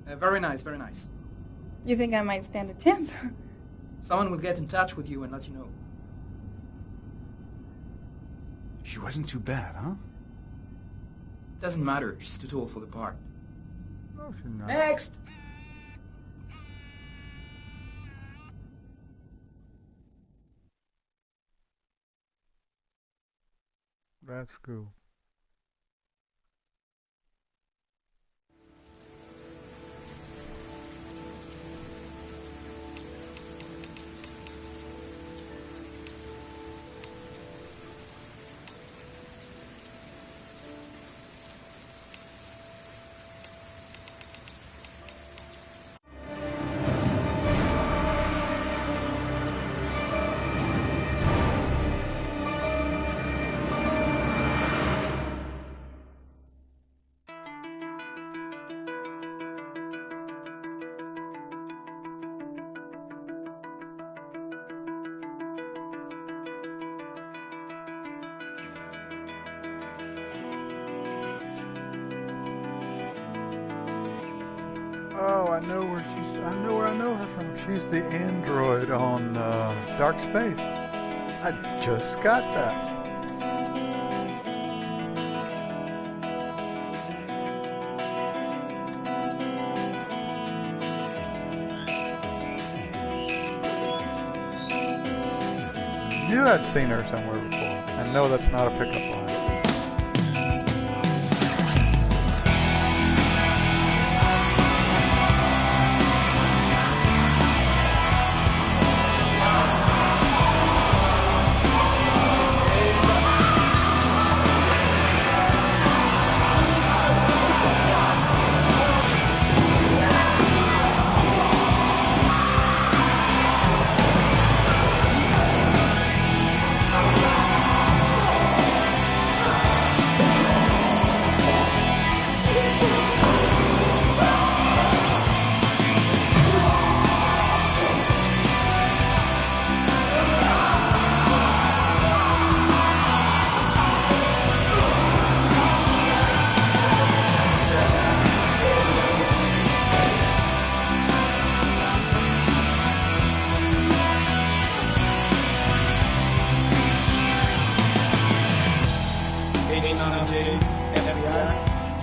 Very nice, very nice. You think I might stand a chance? Someone will get in touch with you and let you know. She wasn't too bad, huh? Doesn't matter, she's too tall for the part. No, she's not. Next! That's cool. Oh, I know where I know her from. She's the android on Dark Space. I just got that. Knew I'd seen her somewhere before. I know that's not a pickup line.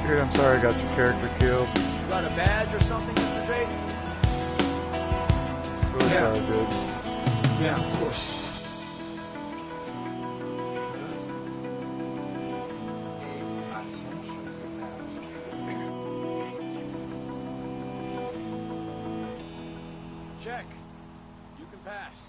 Dude, I'm sorry I got your character killed. You got a badge or something, Mr. Drayton? Really sorry, dude. Yeah, of course. Check. You can pass.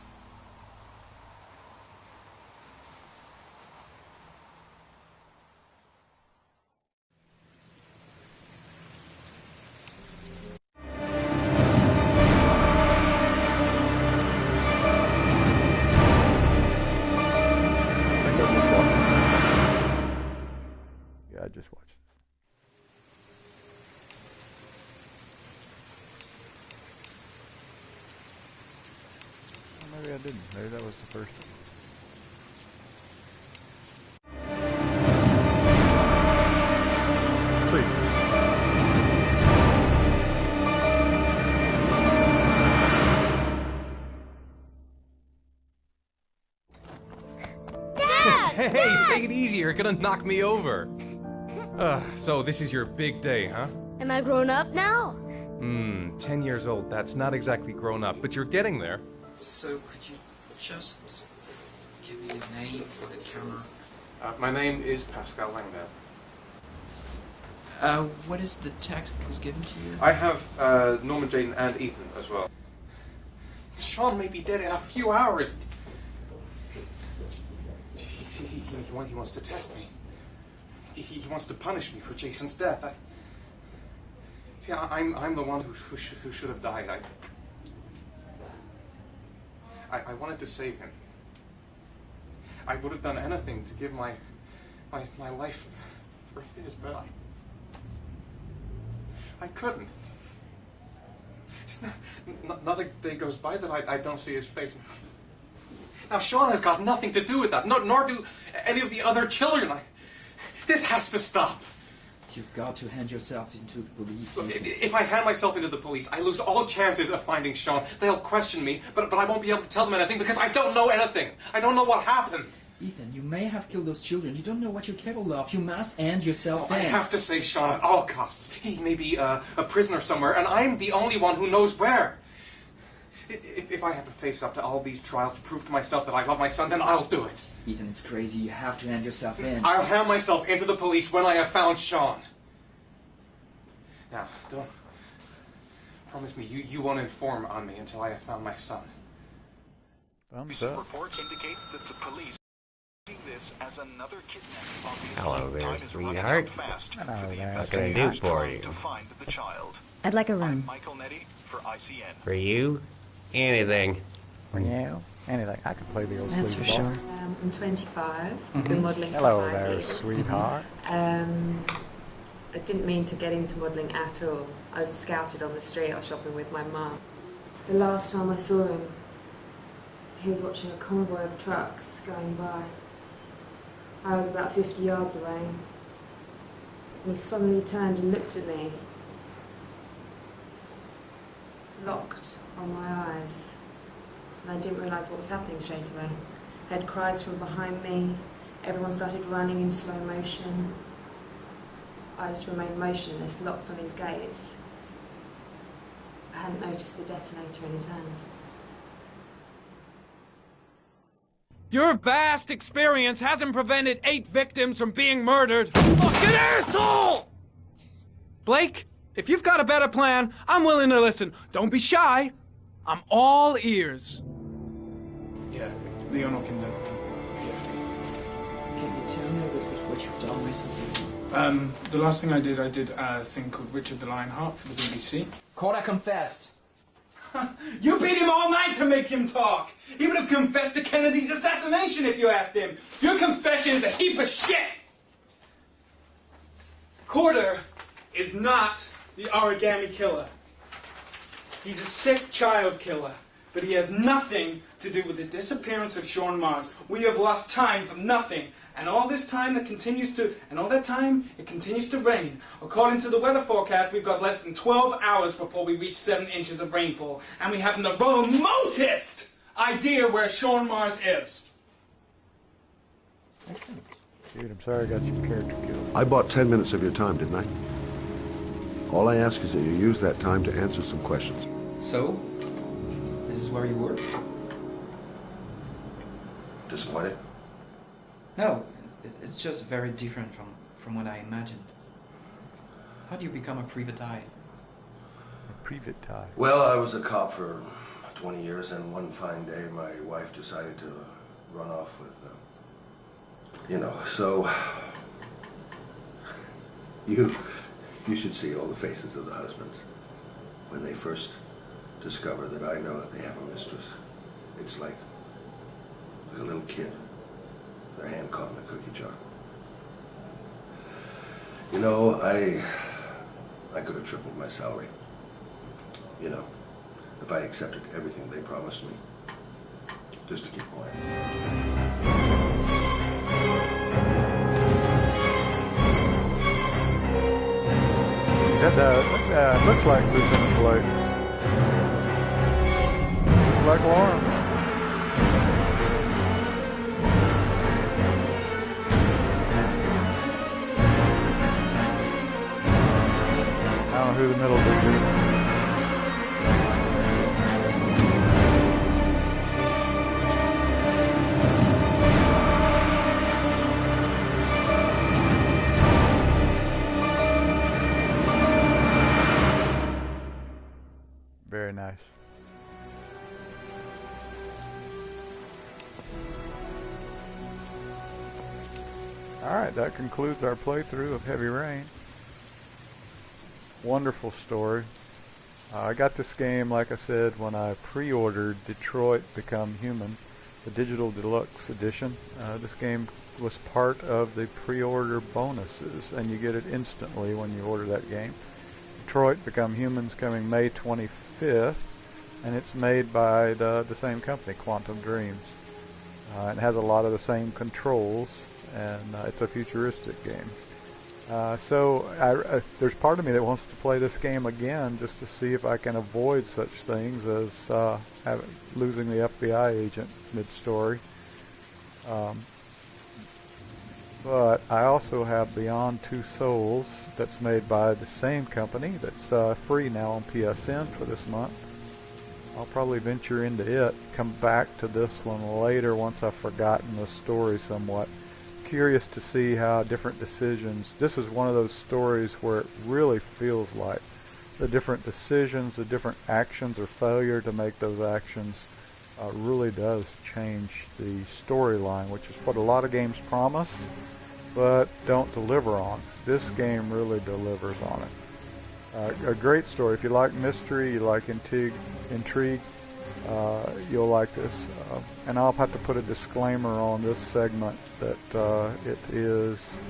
Yeah, I just watched this. Oh, maybe I didn't. Maybe that was the first one. Hey, take it easy, you're gonna knock me over. So this is your big day, huh? Am I grown up now? 10 years old, that's not exactly grown up, but you're getting there. So could you just give me a name for the camera? My name is Pascal Langdale. What is the text that was given to you? I have Norman, Jaden, and Ethan as well. Sean may be dead in a few hours. He wants to test me. he wants to punish me for Jason's death. I'm the one who should have died. I wanted to save him. I would have done anything to give my life for his, but I couldn't. Not a day goes by that I don't see his face. Now, Sean has got nothing to do with that, nor do any of the other children. This has to stop. You've got to hand yourself into the police. Look, if I hand myself into the police, I lose all chances of finding Sean. They'll question me, but I won't be able to tell them anything because I don't know anything. I don't know what happened. Ethan, you may have killed those children. You don't know what you're capable of. You must hand yourself in. I have to save Sean at all costs. He may be a prisoner somewhere, and I'm the only one who knows where. If I have to face up to all these trials to prove to myself that I love my son, then I'll do it. Ethan, it's crazy. You have to hand yourself in. I'll hand myself into the police when I have found Sean. Now, don't... Promise me you won't inform on me until I have found my son. Recent report indicates that the police see this as another kidnapping. Obviously, Hello there, time is running out sweetheart. fast. Hello The there. What can I do for you? to find the child. I'd like a room. I'm Michael Nettie for ICN. For you? Anything. For you? Anything. I could play the old That's for sleazeball. sure. I'm 25. Been modelling Hello for 5 there, years. sweetheart. I didn't mean to get into modelling at all. I was scouted on the street. I was shopping with my mum. The last time I saw him, he was watching a convoy of trucks going by. I was about 50 yards away. And he suddenly turned and looked at me. Locked on my eyes. And I didn't realise what was happening straight away. I heard cries from behind me. Everyone started running in slow motion. I just remained motionless, locked on his gaze. I hadn't noticed the detonator in his hand. Your vast experience hasn't prevented 8 victims from being murdered. Fucking asshole! Blake, if you've got a better plan, I'm willing to listen. Don't be shy. I'm all ears. Yeah, Leon Ockenden. Can you tell me a bit about what you've done recently? The last thing I did a thing called Richard the Lionheart for the BBC. Corda confessed. You beat him all night to make him talk. He would have confessed to Kennedy's assassination if you asked him. Your confession is a heap of shit. Corder is not the origami killer. He's a sick child killer, but he has nothing to do with the disappearance of Sean Mars. We have lost time for nothing. And all this time it continues to rain. According to the weather forecast, we've got less than 12 hours before we reach 7 inches of rainfall. And we haven't the remotest idea where Sean Mars is. Dude, I'm sorry I got your character killed. I bought 10 minutes of your time, didn't I? All I ask is that you use that time to answer some questions. So, this is where you work? Disappointed? No, it's just very different from what I imagined. How do you become a private eye? A private eye? Well, I was a cop for 20 years, and one fine day my wife decided to run off with, so... You should see all the faces of the husbands when they first discover that I know that they have a mistress. It's like a little kid. Their hand caught in a cookie jar. I could have tripled my salary. If I accepted everything they promised me, just to keep quiet. That looks like Lieutenant Blake. Looks like Lauren. I don't know who the middle dude is. Very nice. Alright, that concludes our playthrough of Heavy Rain. Wonderful story. I got this game, like I said, when I pre-ordered Detroit Become Human, the Digital Deluxe Edition. This game was part of the pre-order bonuses, and you get it instantly when you order that game. Detroit Become Human's coming May 25th, and it's made by the same company, Quantum Dreams. It has a lot of the same controls, and it's a futuristic game. So there's part of me that wants to play this game again just to see if I can avoid such things as losing the FBI agent mid-story. But I also have Beyond Two Souls that's made by the same company that's free now on PSN for this month. I'll probably venture into it, come back to this one later once I've forgotten the story somewhat. Curious to see how different decisions, this is one of those stories where it really feels like the different decisions, the different actions or failure to make those actions really does change the storyline, which is what a lot of games promise but don't deliver on. This game really delivers on it. A great story. If you like mystery, you like intrigue, you'll like this. And I'll have to put a disclaimer on this segment that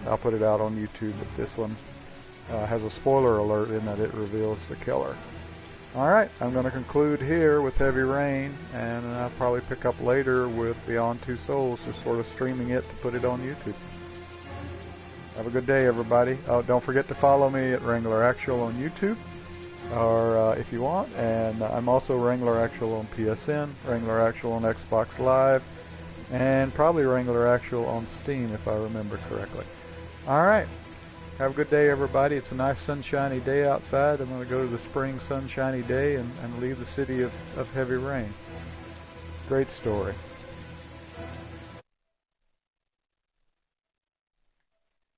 I'll put it out on YouTube, but this one has a spoiler alert in that it reveals the killer. Alright, I'm going to conclude here with Heavy Rain, and I'll probably pick up later with Beyond Two Souls, just sort of streaming it to put it on YouTube. Have a good day, everybody. Oh, don't forget to follow me at WranglerActual on YouTube, or if you want. And I'm also WranglerActual on PSN, WranglerActual on Xbox Live, and probably WranglerActual on Steam, if I remember correctly. All right. Have a good day, everybody. It's a nice sunshiny day outside. I'm going to go to the spring sunshiny day and leave the city of Heavy Rain. Great story.